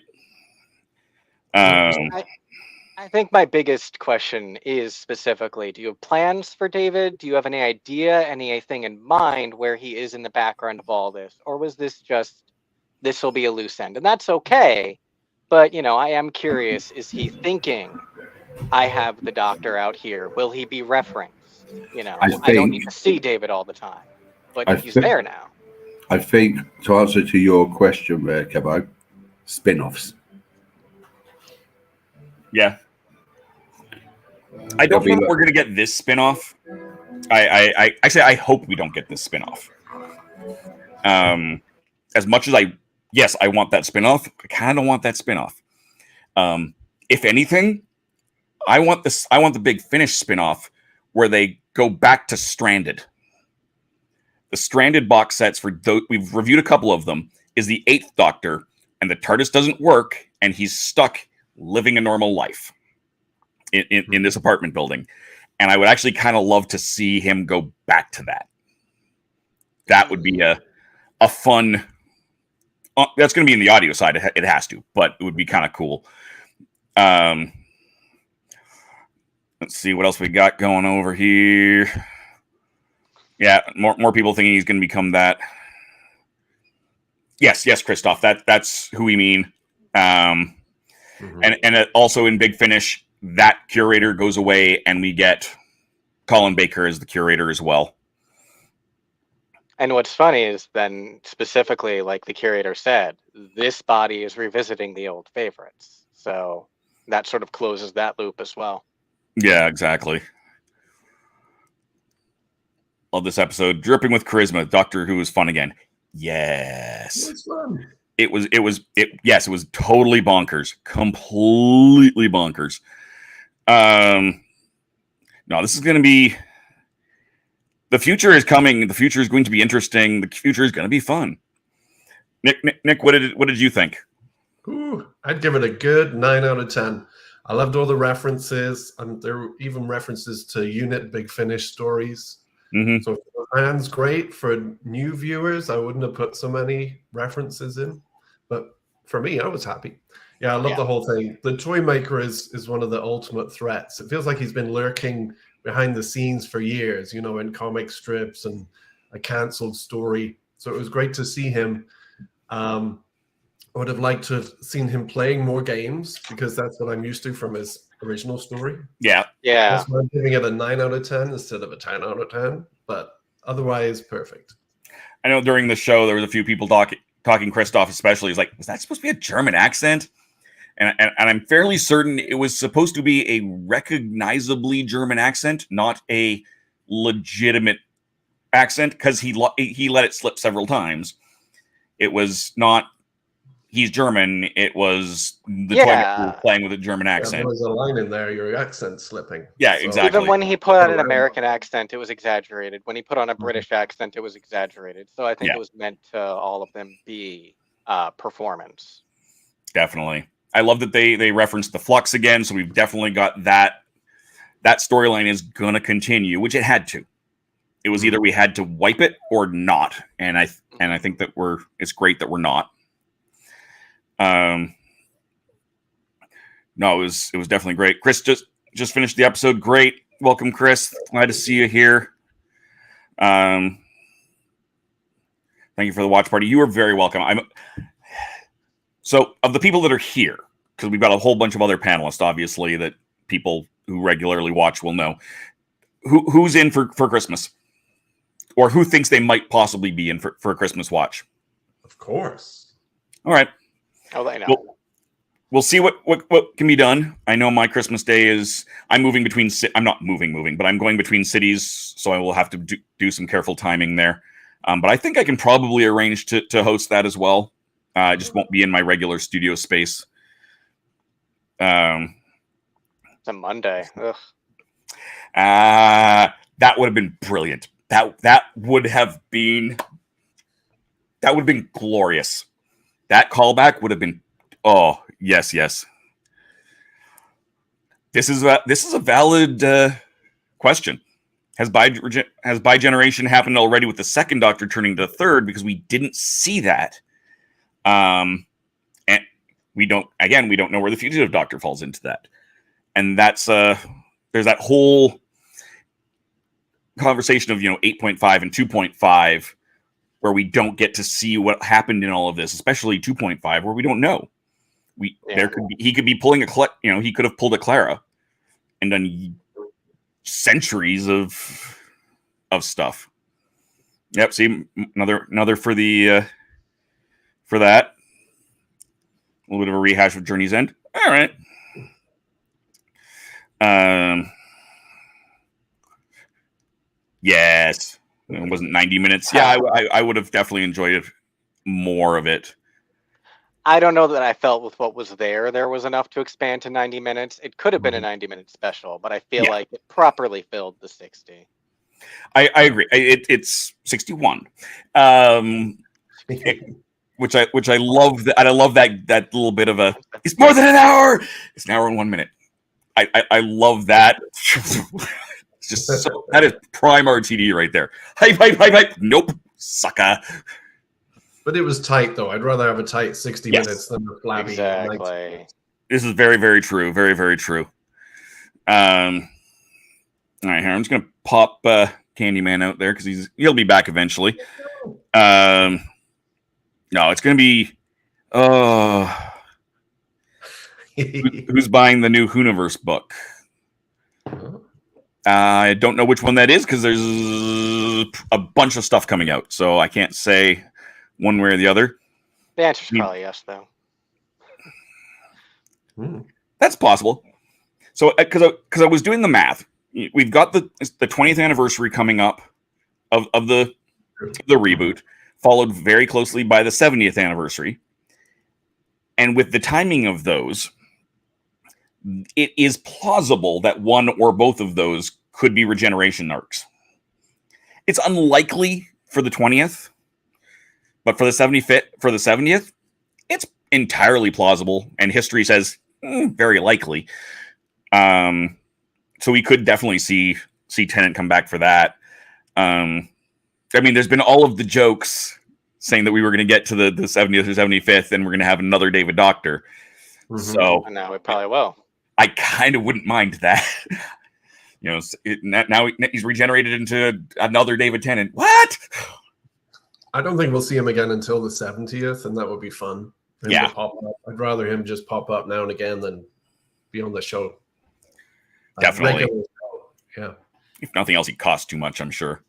I think my biggest question is specifically, do you have plans for David? Do you have any idea, anything in mind where he is in the background of all this? Or was this just, this will be a loose end? And that's okay. But, I am curious, is he thinking, I have the Doctor out here? Will he be referenced? I don't need to see David all the time. But he's there now. I think, to answer to your question there, Kevo, spin-offs. Yeah. I don't know if we're going to get this spin-off. I hope we don't get this spin-off. As much as I want that spin-off, I kind of want that spin-off. If anything, I want the Big Finish spin-off where they go back to Stranded. The Stranded box sets, we've reviewed a couple of them, is the 8th Doctor, and the TARDIS doesn't work, and he's stuck living a normal life in this apartment building. And I would actually kind of love to see him go back to that. That would be a fun... that's going to be in the audio side. It has to, but it would be kind of cool. Let's see what else we got going over here. Yeah, more people thinking he's going to become that. Yes, Christoph. That's who we mean. And also in Big Finish, that curator goes away, and we get Colin Baker as the curator as well. And what's funny is then specifically, like the curator said, this body is revisiting the old favorites. So that sort of closes that loop as well. Yeah, exactly. Love this episode. Dripping with charisma. Doctor Who is fun again. Yes. It's fun. It was totally bonkers. Completely bonkers. No, this is going to be... The future is coming. The future is going to be interesting. The future is going to be fun. Nick, what did you think? Ooh, I'd give it a good 9 out of 10. I loved all the references, and there were even references to Unit Big Finish stories. Mm-hmm. So for fans, great. For new viewers, I wouldn't have put so many references in. But for me, I was happy. Yeah, I love the whole thing. The Toymaker is one of the ultimate threats. It feels like he's been lurking behind the scenes for years, in comic strips and a cancelled story. So it was great to see him. I would have liked to have seen him playing more games because that's what I'm used to from his original story. Yeah. That's why I'm giving it a 9 out of 10 instead of a 10 out of 10. But otherwise, perfect. I know during the show there was a few people talking Christoph especially. He's like, was that supposed to be a German accent? And I'm fairly certain it was supposed to be a recognizably German accent, not a legitimate accent, because he let it slip several times. It was not he's German. It was the Toymaker playing with a German accent. There was a line in there, your accent slipping. Yeah, exactly. Even when he put on an American accent, it was exaggerated. When he put on a British accent, it was exaggerated. So I think it was meant to all of them be performance. Definitely. I love that they referenced the Flux again, so we've definitely got that storyline is gonna continue, which it had to. It was either we had to wipe it or not, and I think that it's great that we're not. No, it was definitely great. Chris just finished the episode. Great, welcome, Chris. Glad to see you here. Thank you for the watch party. You are very welcome. So, of the people that are here, because we've got a whole bunch of other panelists, obviously, that people who regularly watch will know. Who's in for Christmas? Or who thinks they might possibly be in for a Christmas watch? Of course. All right. Oh, I know. We'll see what can be done. I know my Christmas day is... I'm moving between... I'm not moving, but I'm going between cities, so I will have to do some careful timing there. But I think I can probably arrange to host that as well. I just won't be in my regular studio space. It's a Monday. Ugh. That would have been brilliant. That would have been glorious. That callback would have been. Oh yes. This is a valid question. Has bi-generation happened already with the second Doctor turning to the third? Because we didn't see that. And we don't know where the fugitive Doctor falls into that. And that's there's that whole conversation of 8.5 and 2.5 where we don't get to see what happened in all of this, especially 2.5 where we don't know. He could be pulling he could have pulled a Clara and done centuries of stuff. Yep, see another for the for that. A little bit of a rehash of Journey's End. All right. Yes. It wasn't 90 minutes. Yeah, I would have definitely enjoyed more of it. I don't know that I felt with what was there was enough to expand to 90 minutes. It could have been a 90-minute special, but I feel like it properly filled the 60. I agree. It's 61. Which I love that. I love that little bit of a. It's more than an hour. It's an hour and 1 minute. I love that. It's just that is prime RTD right there. Hype. Nope, sucker. But it was tight though. I'd rather have a tight 60 minutes than a flabby. Exactly. This is very, very true. Very, very true. All right, here I'm just gonna pop Candyman out there because he'll be back eventually. No, it's gonna be. Who's buying the new WHOniverse book? I don't know which one that is because there's a bunch of stuff coming out, so I can't say one way or the other. The answer's probably yes, though. That's possible. So, because I was doing the math, we've got the 20th anniversary coming up of the reboot, followed very closely by the 70th anniversary, and with the timing of those, it is plausible that one or both of those could be regeneration arcs. It's unlikely for the 20th, but for the 70th, it's entirely plausible, and history says very likely. So we could definitely see Tennant come back for that. I mean, there's been all of the jokes saying that we were going to get to the 70th or 75th, and we're going to have another David Doctor. Mm-hmm. So now we probably will. I kind of wouldn't mind that. Now he's regenerated into another David Tennant. What? I don't think we'll see him again until the 70th, and that would be fun. him Yeah. to pop up. I'd rather him just pop up now and again than be on the show. Definitely. Regularly. Yeah. If nothing else, he costs too much, I'm sure.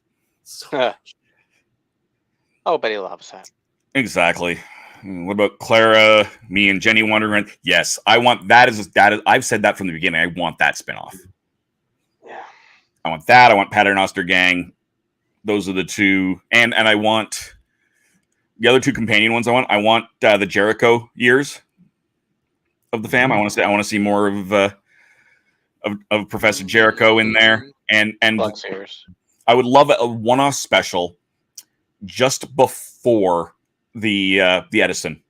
Oh, but he loves that. Exactly. What about Clara, me, and Jenny wondering? Yes, I want that. I've said that from the beginning. I want that spinoff. Yeah. I want that. I want Paternoster Gang. Those are the two, and I want the other two companion ones. I want the Jericho years of the fam. I want to see more of Professor Jericho in there, and Bugseers. I would love a one-off special just before the Edison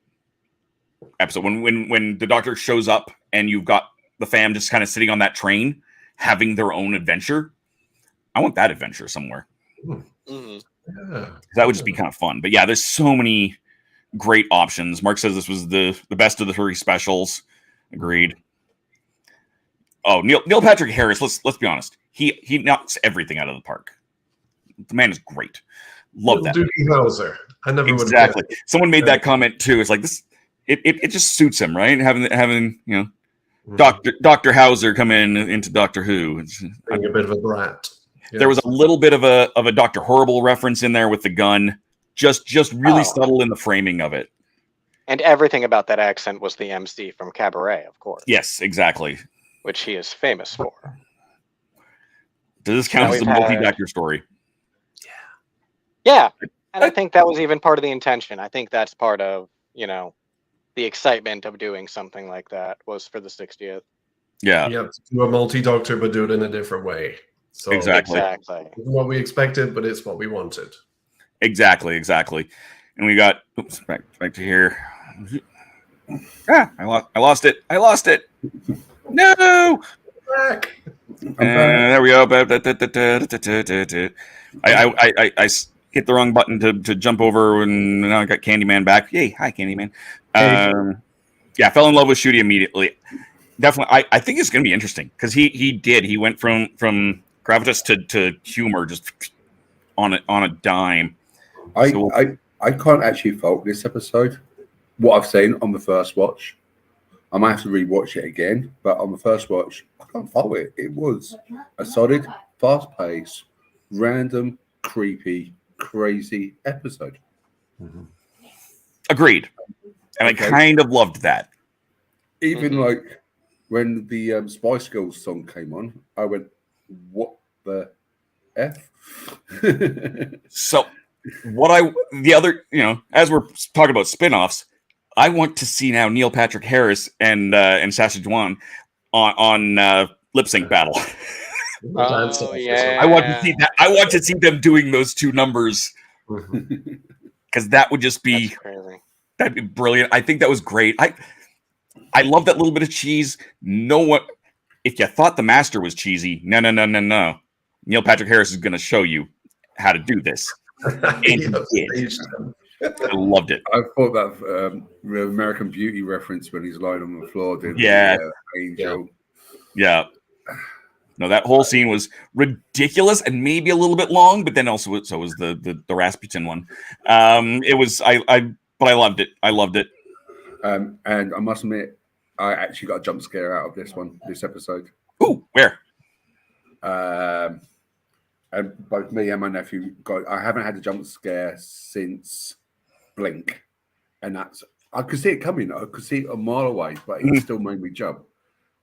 episode when the Doctor shows up and you've got the fam just kind of sitting on that train having their own adventure. I want that adventure somewhere. Mm-hmm. Yeah. That would just be kind of fun. But yeah, there's so many great options. Mark says this was the best of the 3 specials. Agreed. Oh, Neil Patrick Harris. Let's be honest. He knocks everything out of the park. The man is great. Love that. Doogie Howser. I never would Exactly. have guessed. Someone made that comment too. It's like this. It just suits him, right? Having Mhm. Doctor Hauser come into Doctor Who. Being a bit of a brat. There was a little bit of a Doctor Horrible reference in there with the gun. Just really subtle in the framing of it. And everything about that accent was the MC from Cabaret, of course. Yes, exactly. Which he is famous for. Does this count Now as a we've had- multi-Doctor story? Yeah. And I think that was even part of the intention. I think that's part of, the excitement of doing something like that was for the 60th. Yeah. Yeah, do a multi-doctor, but do it in a different way. So Exactly. it's what we expected, but it's what we wanted. Exactly. And we got back to here. I lost it. No. Back. There we go. I hit the wrong button to jump over, and now I got Candyman back. Yay! Hi, Candyman. Yeah, fell in love with Shooty immediately. Definitely, I think it's going to be interesting because he went from gravitas to humor just on a dime. I can't actually fault this episode. What I've seen on the first watch, I might have to rewatch it again. But on the first watch, I can't fault it. It was a solid, fast-paced, random, creepy, crazy episode. Mm-hmm. Agreed, and Okay. I kind of loved that. Even like when the Spice Girls song came on, I went, "What the f?" So, as we're talking about spin-offs, I want to see now Neil Patrick Harris and Sacha Dhawan on lip sync battle. Oh, yeah. I want to see that. I want to see them doing those two numbers Mhm. because that would just be That's crazy. that'd be brilliant. I think that was great. I love that little bit of cheese. If you thought the Master was cheesy, no. Neil Patrick Harris is going to show you how to do this. And he did. I loved it. I thought that the American Beauty reference when he's lying on the floor doing Yeah. the angel. Yeah. No, that whole scene was ridiculous and maybe a little bit long, but then also so was the Rasputin one. It was but I loved it. I loved it. And I must admit, I actually got a jump scare out of this episode. Ooh, where? And both me and my nephew I haven't had a jump scare since Blink, and I could see it coming. I could see it a mile away, but it still made me jump.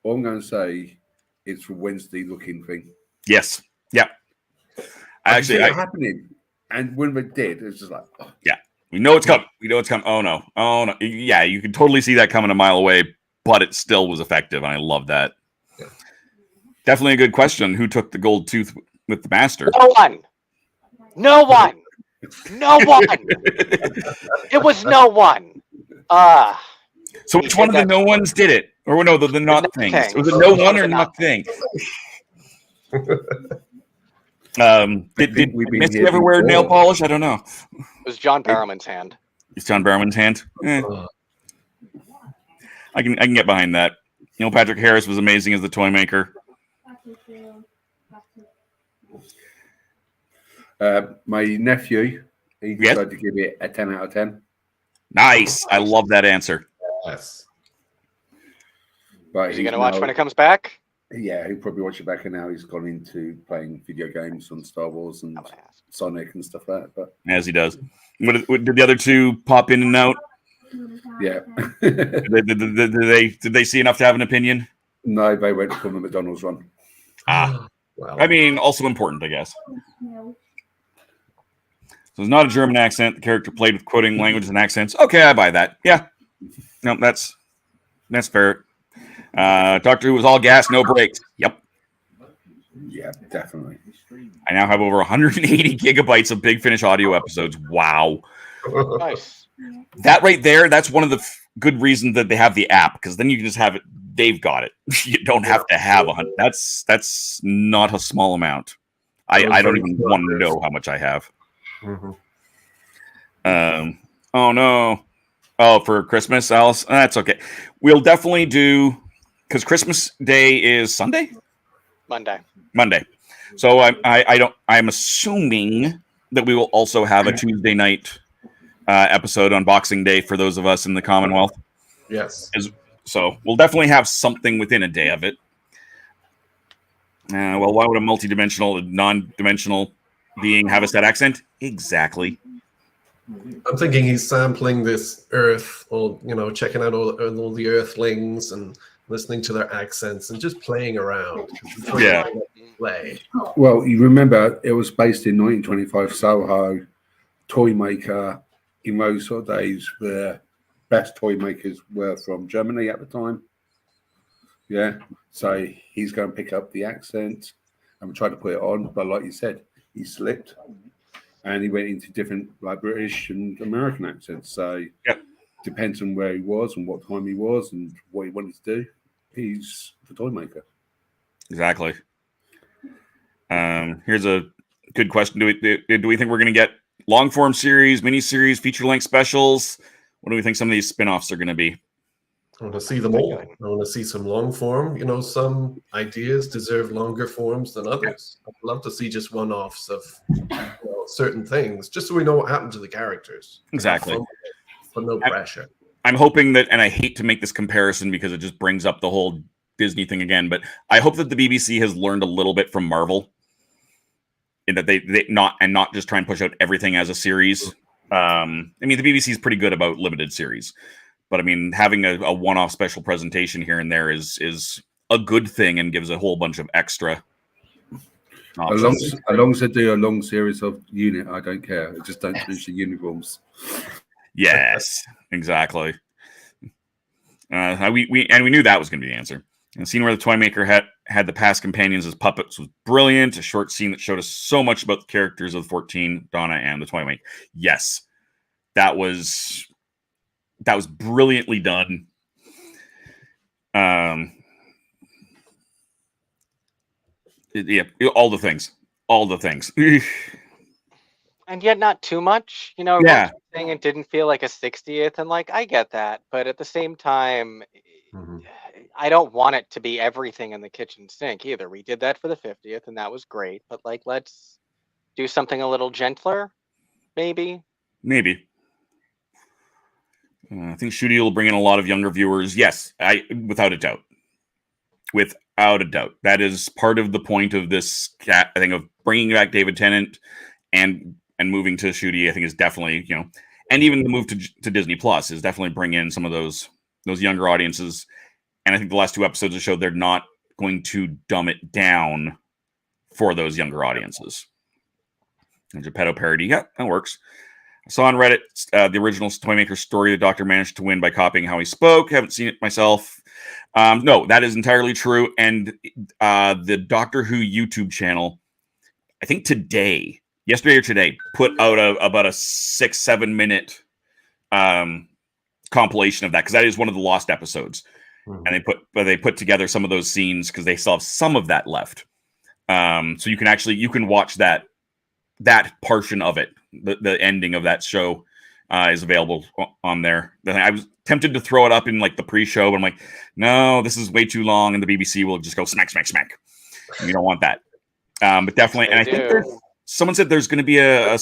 All I'm going to say is the Wednesday looking thing. Yes. Yeah. I Actually, could see it happening, and when they did, it was just like, oh. Yeah, we know it's coming. Oh no. Yeah, you can totally see that coming a mile away, but it still was effective, and I love that. Yeah. Definitely a good question. Who took the gold tooth with the Master? No one. It was no one. So which one of the no ones did it? Or no, the not things. things. Was it no one or not thing? Did we've been Misty here ever wear nail before. polish? I don't know. It was John Barrowman's hand. It's John Barrowman's hand. I can get behind that. Neil Patrick Harris was amazing as the Toymaker. My nephew, he Yes? decided to give it a 10 out of 10. Nice. I love that answer. Yes. But Is he going to watch when it comes back? Yeah, he'll probably watch it back, and now he's gone into playing video games on Star Wars and Sonic and stuff like that. But as he does. What did the other two pop in and out? yeah. Did they see enough to have an opinion? No, they went from the McDonald's run. Well, I mean, also important, I guess. No. So it's not a German accent. The character played with quoting languages and accents. Okay, I buy that. Yeah. No, that's fair. Doctor Who was all gas, no brakes. Yep. Yeah, definitely. I now have over 180 gigabytes of Big Finish audio episodes. Wow. Nice. That right there, that's one of the good reasons that they have the app, because then you can just have it. They've got it. You don't have to have 100. That's not a small amount. I don't even want to know how much I have. Oh no. Oh, for Christmas, Alice? That's okay. We'll definitely do, because Christmas Day is Sunday? Monday. So I'm assuming that we will also have a Tuesday night episode on Boxing Day for those of us in the Commonwealth. Yes. So we'll definitely have something within a day of it. Well, why would a multi-dimensional, non-dimensional being have a set accent? Exactly. I'm thinking he's sampling this Earth, or checking out all the Earthlings and listening to their accents and just playing around. Yeah. Play. Well, you remember it was based in 1925 Soho, Toymaker. In those sort of days, the best toy makers were from Germany at the time. Yeah, so he's going to pick up the accent and try to put it on, but like you said, he slipped and he went into different British and American accents. So depends on where he was and what time he was and what he wanted to do. He's the toy maker. Exactly. Here's a good question: Do we think we're going to get long form series, mini series, feature length specials? What do we think some of these spin-offs are going to be? I want to see them all. I want to see some long form. Some ideas deserve longer forms than others. I'd love to see just one-offs of certain things, just so we know what happened to the characters. Exactly. But no pressure. I'm hoping that, and I hate to make this comparison because it just brings up the whole Disney thing again, but I hope that the BBC has learned a little bit from Marvel, in that they not just try and push out everything as a series. I mean, the BBC is pretty good about limited series, but I mean, having a one-off special presentation here and there is a good thing and gives a whole bunch of extra options. As long as they do a long series of unit, I don't care. I just don't finish the uniforms. Yes, exactly. We knew that was going to be the answer. And the scene where the Toymaker had the past companions as puppets was brilliant. A short scene that showed us so much about the characters of the 14, Donna, and the Toymaker. Yes, that was brilliantly done. All the things. And yet not too much. Yeah. Saying it didn't feel like a 60th, and I get that, but at the same time, I don't want it to be everything in the kitchen sink either. We did that for the 50th, and that was great, but let's do something a little gentler, maybe. Maybe. I think Shooty will bring in a lot of younger viewers. Yes, without a doubt. Without a doubt. That is part of the point of this, I think, of bringing back David Tennant and moving to Shooty, I think, is definitely, and even the move to Disney Plus is definitely bring in some of those younger audiences. And I think the last two episodes have showed they're not going to dumb it down for those younger audiences. And Geppetto parody, yeah, that works. I saw on Reddit the original Toymaker story the Doctor managed to win by copying how he spoke. Haven't seen it myself. No, that is entirely true. And the Doctor Who YouTube channel, I think yesterday or today, put out about a 6-7 minute compilation of that, because that is one of the lost episodes. And they put together some of those scenes because they still have some of that left. So you can watch that portion of it. The ending of that show is available on there. I was tempted to throw it up in the pre-show, but I'm like, no, this is way too long, and the BBC will just go smack, smack, smack. You don't want that. But definitely, and I think someone said there's going to be that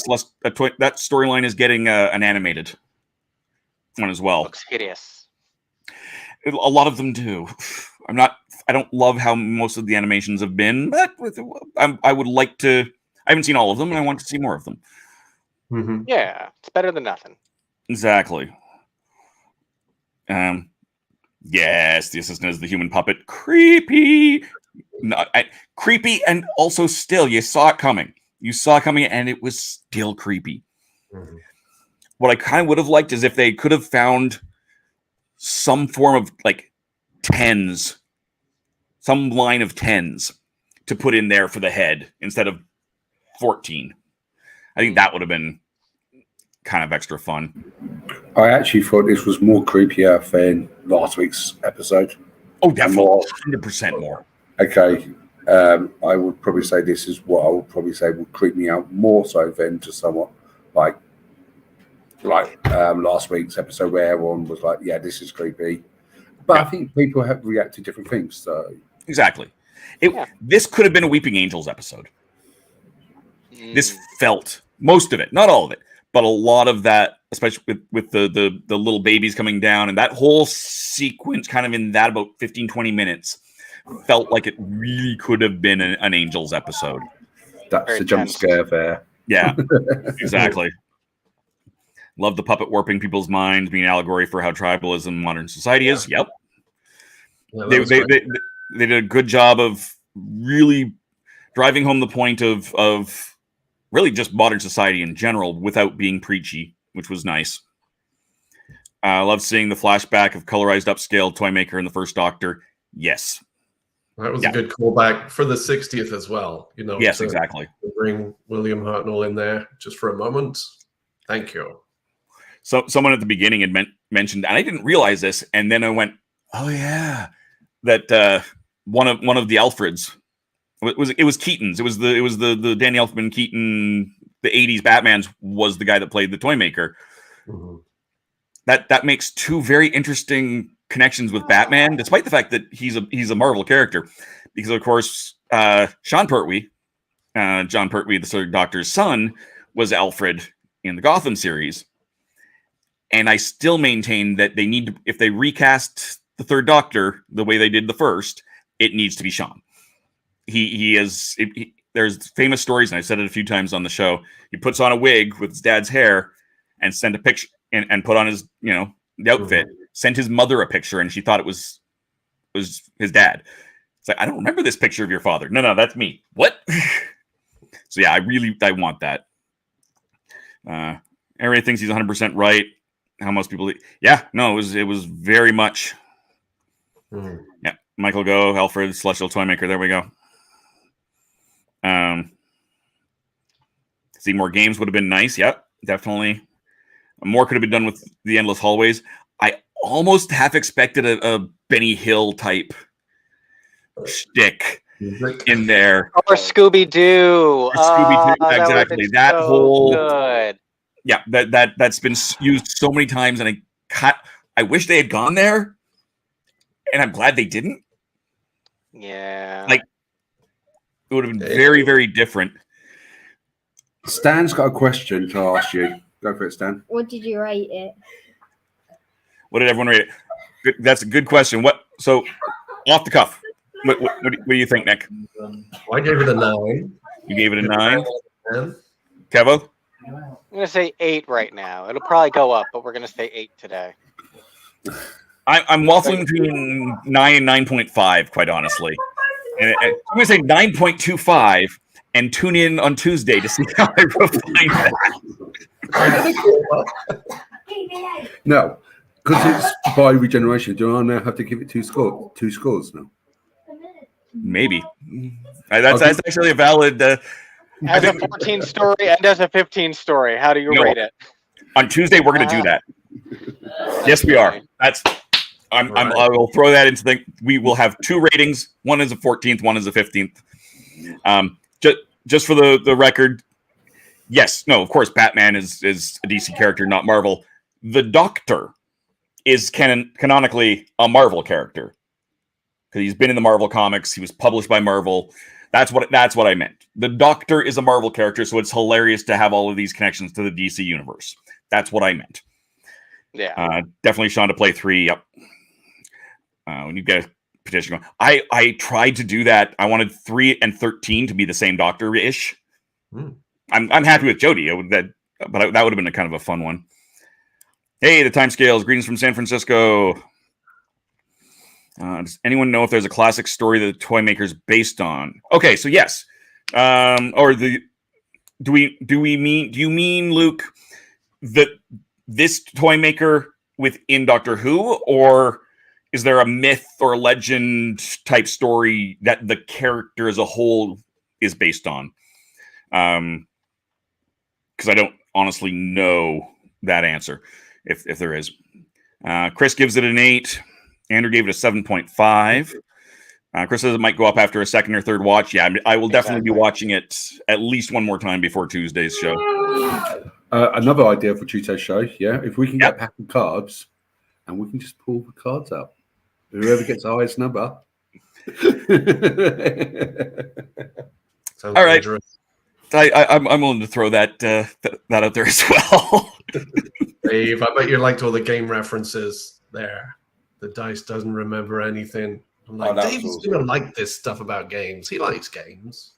storyline is getting an animated one as well. Looks hideous. A lot of them do. I don't love how most of the animations have been, but I would like to. I haven't seen all of them, and I want to see more of them. Mm-hmm. Yeah, it's better than nothing. Exactly. Yes, the assistant is the human puppet. Creepy. Creepy, and also still, you saw it coming. You saw it coming, and it was still creepy. Mm-hmm. What I kind of would have liked is if they could have found some form of like tens, some line of tens to put in there for the head instead of 14. I think that would have been kind of extra fun. I actually thought this was more creepier than last week's episode. Oh, definitely. 100% more. Okay. I would probably say this is what I would probably say would creep me out more so than to somewhat like last week's episode where everyone was like, yeah, this is creepy. But I think people have reacted to different things. So exactly. This could have been a Weeping Angels episode. This felt, most of it, not all of it, but a lot of that, especially with the little babies coming down and that whole sequence kind of in that about 15, 20 minutes felt like it really could have been an Angels episode. That's Very a jump tense. scare there. Yeah, exactly. Love the puppet warping people's minds, being an allegory for how tribalism modern society is. Yep. Yeah, They did a good job of really driving home the point of really just modern society in general without being preachy, which was nice. I love seeing the flashback of colorized upscale Toymaker and the First Doctor. Yes. That was a good callback for the 60th as well. You know. Yes, exactly. To bring William Hartnell in there just for a moment. Thank you. So someone at the beginning had mentioned, and I didn't realize this, and then I went, "Oh yeah," that one of the Alfreds was Keaton's. It was the Danny Elfman Keaton, the '80s Batman's was the guy that played the Toymaker. Mm-hmm. That makes two very interesting connections with Batman, despite the fact that he's a Marvel character, because of course Sean Pertwee, John Pertwee, the Third Doctor's son, was Alfred in the Gotham series. And I still maintain that they need to, if they recast the Third Doctor the way they did the first, it needs to be Sean. There's famous stories, and I've said it a few times on the show. He puts on a wig with his dad's hair and sent a picture and put on his, the outfit, sent his mother a picture, and she thought it was his dad. It's like, I don't remember this picture of your father. No, that's me. What? So yeah, I want that. Everybody thinks he's 100% right. How most people, it was very much. Yeah, Michael Go, Alfred, Celestial Toymaker. There we go. See more games would have been nice. Yep, definitely. More could have been done with the Endless Hallways. I almost half expected a Benny Hill type shtick in there, or Scooby Doo. Exactly. That so whole. Good. Yeah, that's been used so many times, and I wish they had gone there, and I'm glad they didn't. Yeah, like it would have been very, very different. Stan's got a question to ask you. Go for it, Stan. What did you rate it? What did everyone rate it? That's a good question. So off the cuff, what do you think, Nick? I gave it a 9. You gave it a 9. 10. Kevo? I'm gonna say 8 right now. It'll probably go up, but we're gonna say 8 today. I'm waffling between 9 and 9.5, quite honestly. And I'm gonna say 9.25, and tune in on Tuesday to see how I refine that. No, because it's by regeneration. Do I now have to give it 2 scores now? Maybe. That's actually a valid. As a 14 story and as a 15 story, how do you rate it? On Tuesday, we're going to do that. Yes, we are. I will throw that into the. We will have 2 ratings. One is a 14th. One is a 15th. Just for the record, yes, no, of course, Batman is a DC character, not Marvel. The Doctor is canonically a Marvel character because he's been in the Marvel comics. He was published by Marvel. That's what I meant. The Doctor is a Marvel character, so it's hilarious to have all of these connections to the DC universe. That's what I meant. Yeah. Definitely Sean to play 3. Yep. When you get a petition going, I tried to do that. I wanted 3 and 13 to be the same Doctor ish. I'm happy with Jody. That would have been a kind of a fun one. Hey, the time scales. Greetings from San Francisco. Does anyone know if there's a classic story that the Toymaker's based on? Okay, so yes. Do you mean, Luke, that this Toymaker within Doctor Who, or is there a myth or a legend type story that the character as a whole is based on? Because I don't honestly know that answer, if there is. Chris gives it an 8. Andrew gave it a 7.5. Chris says it might go up after a second or third watch. Yeah, I will definitely be watching it at least one more time before Tuesday's show. Another idea for Tuesday's show, yeah, if we can get a pack of cards and we can just pull the cards out. Whoever gets the highest number. Sounds all right. dangerous. I'm willing to throw that out there as well. Dave, I bet you liked all the game references there. The dice doesn't remember anything. I'm like, Dave's gonna like this stuff about games. He likes games.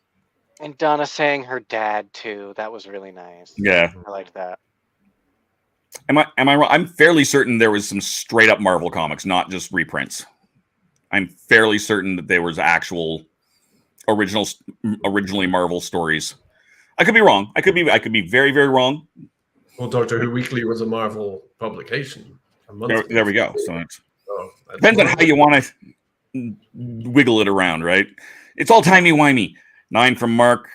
And Donna saying her dad too. That was really nice. Yeah, I liked that. Am I wrong? I'm fairly certain there was some straight up Marvel comics, not just reprints. I'm fairly certain that there was actual originally Marvel stories. I could be wrong. I could be very, very wrong. Well, Doctor Who Weekly was a Marvel publication. There we go. So it's depends on how you want to wiggle it around, right? It's all timey-wimey. 9 from Mark,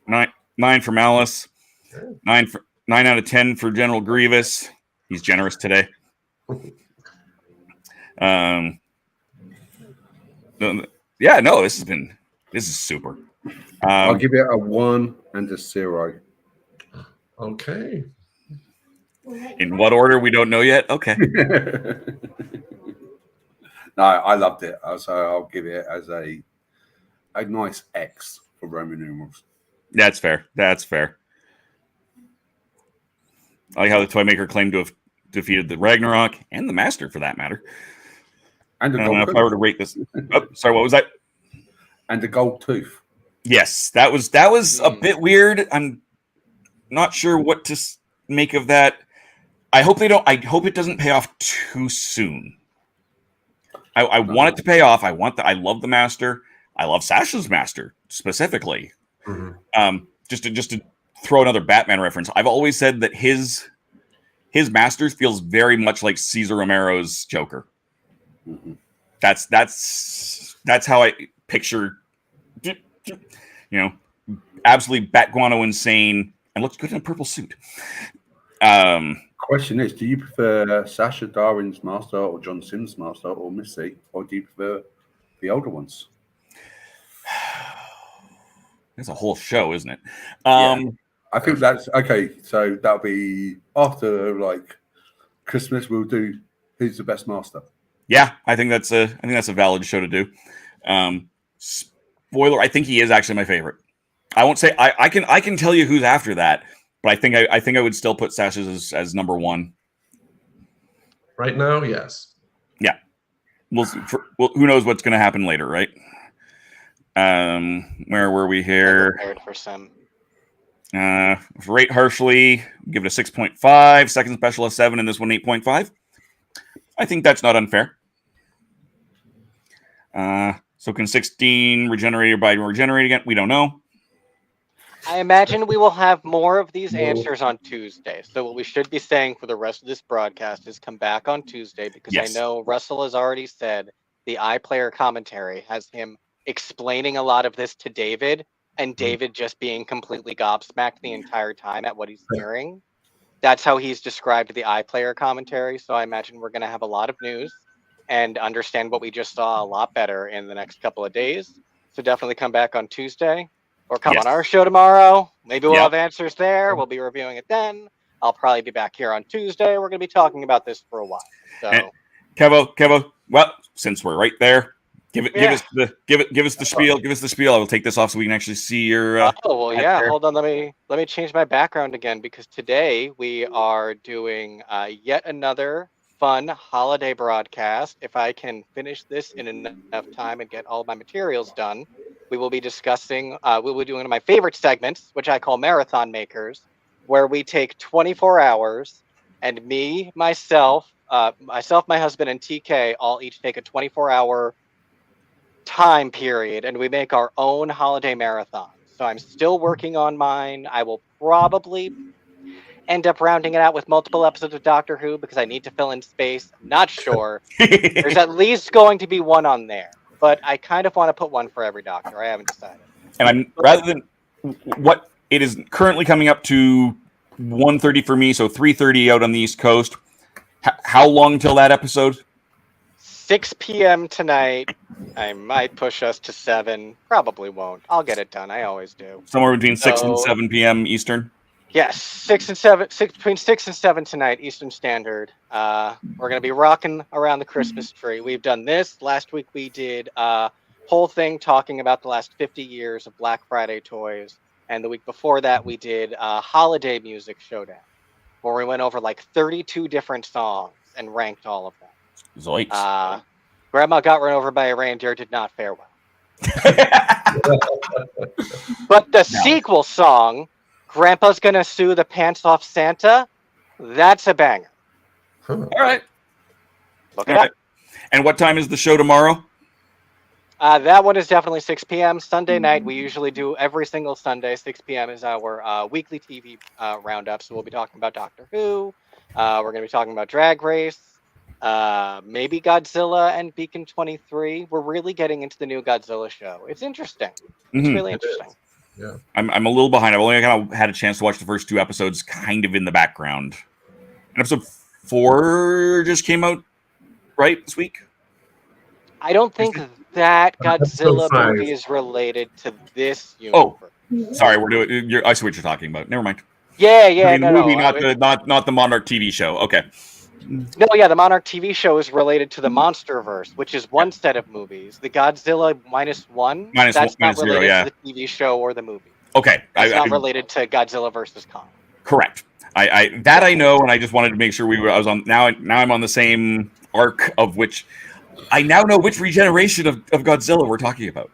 9 from Alice, 9 out of 10 for General Grievous. He's generous today. Yeah, no, this is super. I'll give it a 1 and a 0. Okay. In what order, we don't know yet. Okay. No, I loved it. So I'll give it as a nice X for Roman numerals. That's fair. I like how the Toymaker claimed to have defeated the Ragnarok and the Master, for that matter. And the if I were to rate this, sorry, what was that? And the gold tooth. Yes, that was a bit weird. I'm not sure what to make of that. I hope it doesn't pay off too soon. I want it to pay off. I love the Master. I love Sasha's Master specifically. Mm-hmm. Just to throw another Batman reference, I've always said that his Master feels very much like Cesar Romero's Joker. Mm-hmm. That's how I picture, absolutely bat guano insane and looks good in a purple suit. Question is, do you prefer Sasha Darwin's Master or John Sims' Master or Missy, or do you prefer the older ones? It's a whole show, isn't it? I think that's okay. So that'll be after Christmas. We'll do who's the best Master. Yeah, I think that's a valid show to do. Spoiler: I think he is actually my favorite. I won't say I can tell you who's after that. But I think I would still put Sasha's as number 1. Right now, yes. Yeah. Well, who knows what's going to happen later, right? Where were we here? For some. Rate harshly, give it a 6.5. Second special a 7, and this one 8.5. I think that's not unfair. So can 16 regenerate by regenerate again? We don't know. I imagine we will have more of these answers on Tuesday. So what we should be saying for the rest of this broadcast is come back on Tuesday, because I know Russell has already said the iPlayer commentary has him explaining a lot of this to David, and David just being completely gobsmacked the entire time at what he's hearing. That's how he's described the iPlayer commentary. So I imagine we're going to have a lot of news and understand what we just saw a lot better in the next couple of days. So definitely come back on Tuesday. Or come on our show tomorrow. Maybe we'll have answers there. We'll be reviewing it then. I'll probably be back here on Tuesday. We're going to be talking about this for a while. So, and Kevo. Well, since we're right there, give us the spiel. Give us the spiel. I will take this off so we can actually see your. Hold on. Let me change my background again, because today we are doing yet another fun holiday broadcast. If I can finish this in enough time and get all my materials done, we will be discussing, we will be doing one of my favorite segments, which I call Marathon Makers, where we take 24 hours and myself, my husband, and TK all each take a 24-hour time period, and we make our own holiday marathon. So I'm still working on mine. I will probably end up rounding it out with multiple episodes of Doctor Who because I need to fill in space. I'm not sure. There's at least going to be one on there, but I kind of want to put one for every Doctor. I haven't decided. And I'm rather than what it is currently coming up to 1:30 for me, so 3:30 out on the East Coast. How long till that episode? 6 p.m. tonight. I might push us to 7. Probably won't. I'll get it done. I always do. Somewhere between 6 and 7 p.m. Eastern. Yes, 6 and 7. Between 6 and 7 tonight, Eastern Standard. We're gonna be rocking around the Christmas tree. We've done this. Last week we did a whole thing talking about the last 50 years of Black Friday toys, and the week before that we did a holiday music showdown, where we went over like 32 different songs and ranked all of them. Zoinks. Grandma Got Run Over by a Reindeer did not fare well. But the sequel song, Grandpa's Gonna Sue the Pants Off Santa, that's a banger. All right. Look it up. And what time is the show tomorrow? That one is definitely 6 p.m. Sunday night. We usually do every single Sunday. 6 p.m. is our weekly TV roundup. So we'll be talking about Doctor Who. We're going to be talking about Drag Race. Maybe Godzilla and Beacon 23. We're really getting into the new Godzilla show. It's interesting. It's really interesting. Yeah. I'm a little behind. I've only kind of had a chance to watch the first 2 episodes kind of in the background. And episode 4 just came out, right, this week? I don't think that Godzilla movie is related to this universe. Oh, sorry, we're doing. I see what you're talking about. Never mind. Yeah, I mean, the movie, not the Monarch TV show. Okay. No, yeah, the Monarch TV show is related to the MonsterVerse, which is one set of movies. The Godzilla -1, that's not related to the TV show or the movie. Okay, it's not related to Godzilla versus Kong. Correct. I know, and I just wanted to make sure I was on. Now I'm on the same arc of which I now know which regeneration of Godzilla we're talking about.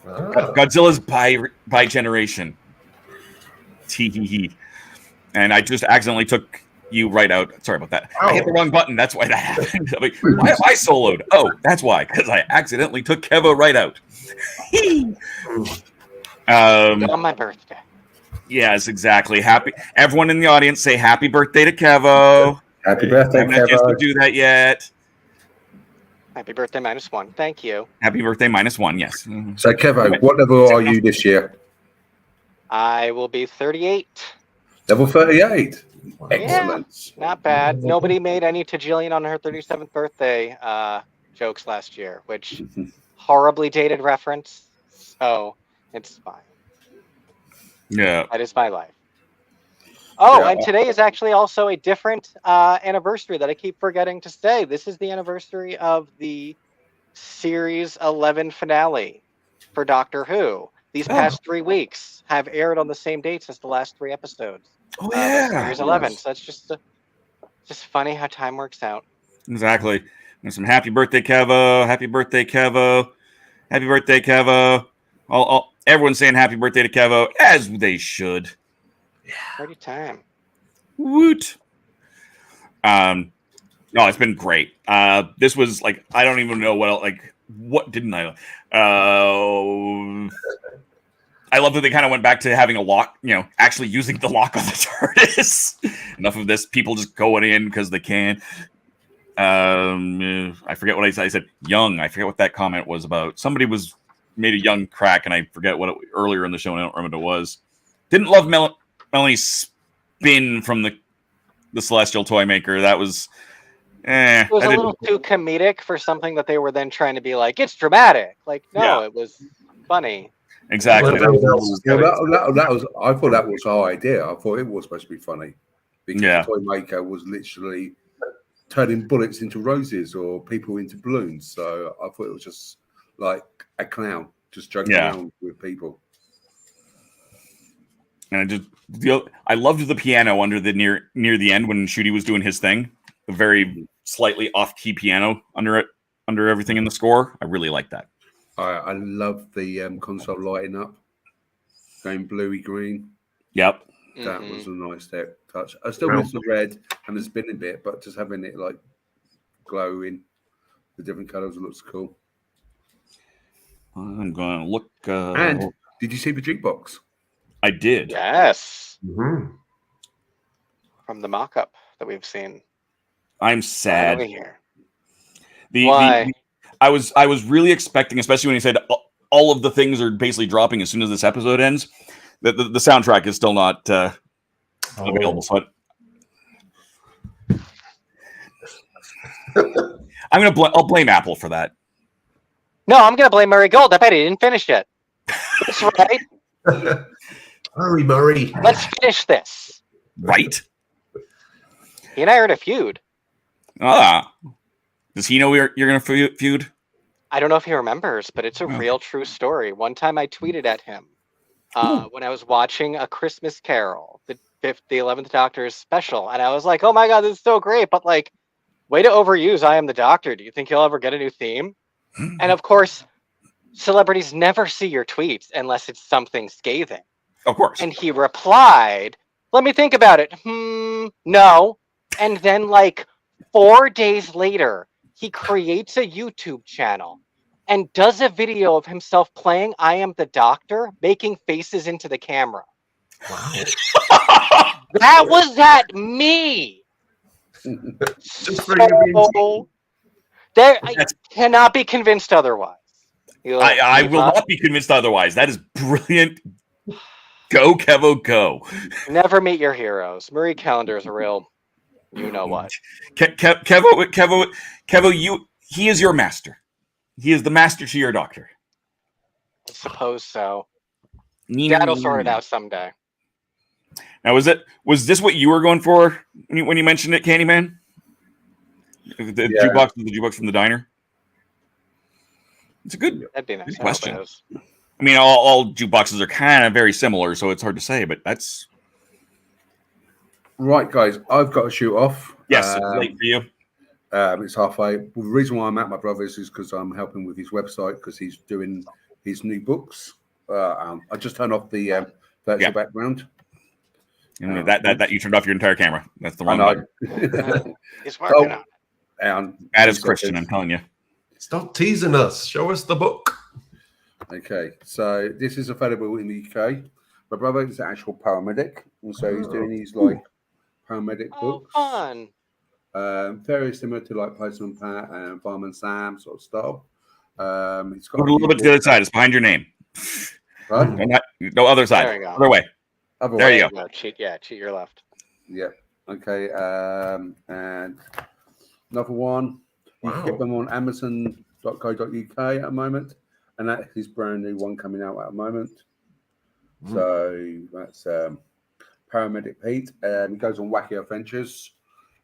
Godzilla's by generation. Tee. And I just accidentally took you right out. Sorry about that. I hit the wrong button. That's why that happened. I'm like, why am I soloed? Oh, that's why. Because I accidentally took Kevo right out. On my birthday. Yes, exactly. Everyone in the audience say happy birthday to Kevo. Happy birthday, I haven't had a chance to do that yet. Happy birthday -1. Thank you. Happy birthday -1. Yes. So, Kevo, what level are you this year? I will be 38. Level 38. Excellent. Yeah, not bad. Nobody made any to Jillian on her 37th birthday jokes last year, which horribly dated reference. So it's fine. Yeah. That is my life. Oh, and today is actually also a different anniversary that I keep forgetting to say. This is the anniversary of the Series 11 finale for Doctor Who. These past 3 weeks have aired on the same dates as the last 3 episodes. Oh, yeah. Series 11. So that's just funny how time works out. Exactly. And some happy birthday, Kevo. Happy birthday, Kevo. Happy birthday, Kevo. Everyone's saying happy birthday to Kevo, as they should. Party time. Woot. No, it's been great. This was like, I don't even know what didn't I? I love that they kind of went back to having a lock, actually using the lock on the TARDIS. Enough of this, people just going in because they can. I forget what I said. I said young. I forget what that comment was about. Somebody made a young crack, and I forget what earlier in the show. And I don't remember what it was. Didn't love Melanie's spin from the Celestial Toymaker. That was. It was a little too comedic for something that they were then trying to be like, it's dramatic. Like, no, it was funny. Exactly. That was. I thought that was our idea. I thought it was supposed to be funny because the Toymaker was literally turning bullets into roses or people into balloons. So I thought it was just like a clown, just joking around with people. And I loved the piano under the near the end when Shooty was doing his thing. Very slightly off-key piano under everything in the score. I really like that. I love the console lighting up, going bluey green. Yep. That was a nice touch. I still miss the red and the spinning bit, but just having it like glowing, the different colors looks cool. I'm gonna look. And did you see the jukebox? I did. Yes. From the mock-up that we've seen. I'm sad. Over here. Why? I was really expecting, especially when he said all of the things are basically dropping as soon as this episode ends. The soundtrack is still not available. So I'll blame Apple for that. No, I'm gonna blame Murray Gold. I bet he didn't finish it. That's right. Hurry, Murray. Let's finish this. Right. He and I are in a feud. Does he know you're going to feud? I don't know if he remembers, but it's a real true story. One time I tweeted at him when I was watching A Christmas Carol, the 11th Doctor's special, and I was like, oh my God, this is so great, but like, way to overuse I Am the Doctor. Do you think he'll ever get a new theme? And of course, celebrities never see your tweets unless it's something scathing. Of course. And he replied, let me think about it. No. And then like 4 days later, he creates a YouTube channel and does a video of himself playing I Am the Doctor, making faces into the camera. Wow. That was me. I cannot be convinced otherwise. I will not be convinced otherwise. That is brilliant. Go, Kevo, go. Never meet your heroes. Marie Callender is a real, you know what. Kevo, he is your master. He is the master to your Doctor. I suppose so. Dad'll sort it out someday. Now, was this what you were going for when you mentioned it, Candyman? The jukebox from the diner. It's a good question. I mean, all jukeboxes are kind of very similar, so it's hard to say. But that's right, guys. I've got to shoot off. Yes, it's late for you. It's halfway. Well, the reason why I'm at my brother's is because I'm helping with his website because he's doing his new books. I just turned off the virtual background. That you turned off your entire camera. That's the wrong button. He's working on it. That is Christian, I'm telling you. Stop teasing us. Show us the book. Okay, so this is available in the UK. My brother is an actual paramedic, and so he's doing these like paramedic books. Fun. Very similar to like Postman Pat and Fireman Sam sort of style. It's got a little bit to the other side. It's behind your name. Right? No other side. There you go. Other way. There you go. Cheat your left. Yeah. Okay. And another one. You can get them on Amazon.co.uk at the moment, and that is brand new one coming out at the moment. So that's Paramedic Pete. He goes on wacky adventures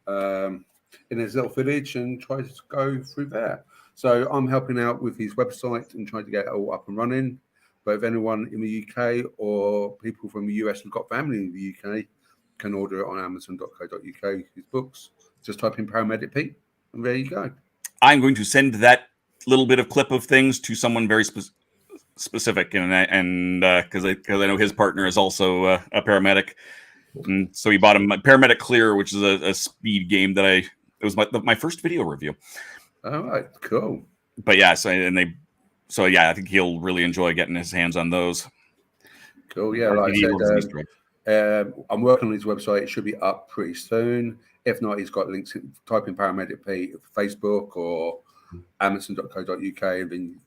in his little village and tries to go through there. So I'm helping out with his website and trying to get it all up and running. But if anyone in the UK or people from the US who've got family in the UK can order it on Amazon.co.uk, his books, just type in Paramedic Pete, and there you go. I'm going to send that little bit of clip of things to someone very specific, and because I know his partner is also a paramedic, and so he bought him Paramedic Clear, which is a speed game that it was my first video review. All right, cool. But yeah, so I think he'll really enjoy getting his hands on those. Cool, yeah. Like I said, I'm working on his website. It should be up pretty soon. If not, he's got links. Type in Paramedic Pete, Facebook or Amazon.co.uk, and then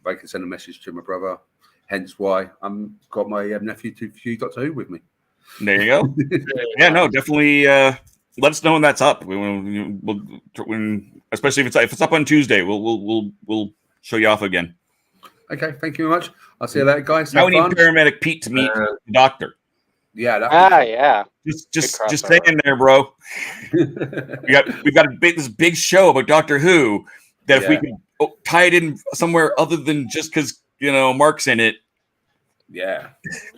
they can send a message to my brother. Hence why I'm got my nephew to view Doctor Who with me. There you go. Yeah, no, definitely. Let us know when that's up. Especially if it's up on Tuesday, we'll show you off again. Okay, thank you very much. I'll see you later, guys. Now we need Paramedic Pete to meet the Doctor. Yeah. Yeah. Just stay in there, bro. we've got this big show about Doctor Who that if we could tie it in somewhere other than just because Mark's in it. Yeah.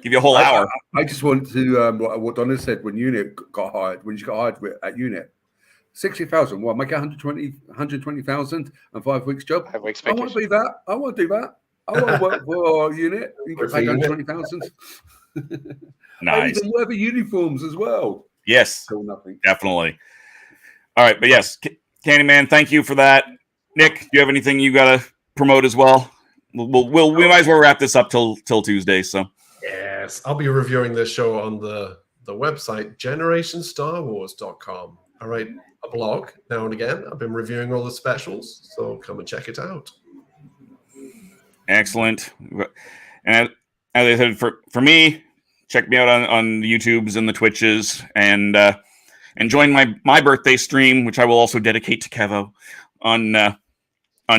Give you a whole hour. I just want to what Donna said when she got hired at Unit. 60,000. What? Make it 120,000 and 5 weeks job. 5 weeks I want to be that. I want to do that. I want to work for a unit. You get paid 120,000. Nice. Maybe wear the uniforms as well. Yes, Cool, nothing. definitely. All right, but yes, Candyman, thank you for that. Nick, do you have anything you got to promote as well? We might as well wrap this up till Tuesday. So Yes, I'll be reviewing this show on the website generationstarwars.com. I write a blog now and again. I've been reviewing all the specials, so come and check it out. excellent. And as I said, for me, check me out on the YouTubes and the Twitches, and join my birthday stream, which I will also dedicate to Kevo on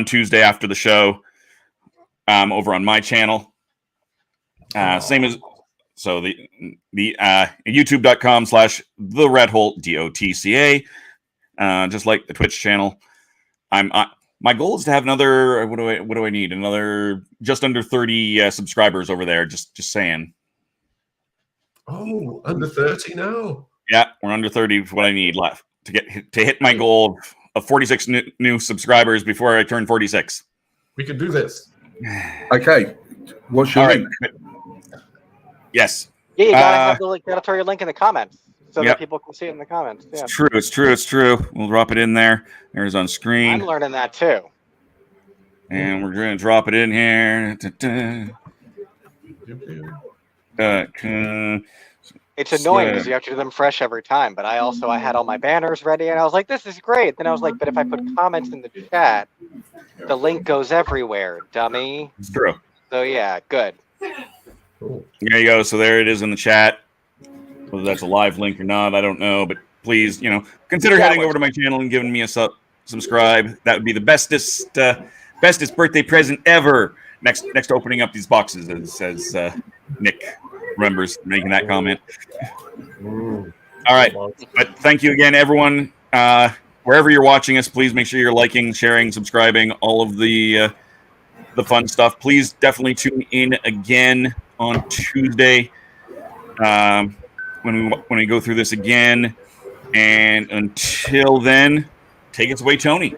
Tuesday after the show, over on my channel. Same as so the youtube.com/TheRedHole.Ca, just like the Twitch channel. My goal is to have another. What do I need? Another just under 30 subscribers over there. Just saying. Oh, under 30 now. Yeah, we're under 30 is what I need left to hit my goal of 46 new subscribers before I turn 46. We can do this. Okay. What's your link? Yes. Yeah, you gotta have gotta throw your link in the comments so Yep. that people can see it in the comments. Yeah. It's true. We'll drop it in there. There's on screen. I'm learning that too. And we're going to drop it in here. It's annoying because you have to do them fresh every time. But I had all my banners ready, and I was like, "This is great." Then I was like, "But if I put comments in the chat, the link goes everywhere, dummy." It's true. So yeah, good. There you go. So there it is in the chat. Whether that's a live link or not, I don't know. But please, consider heading over to my channel and giving me a subscribe. That would be the bestest birthday present ever. Next opening up these boxes, as Nick remembers making that comment. All right, but thank you again, everyone. Wherever you're watching us, please make sure you're liking, sharing, subscribing, all of the fun stuff. Please definitely tune in again on Tuesday when we go through this again. And until then, take us away, Tony.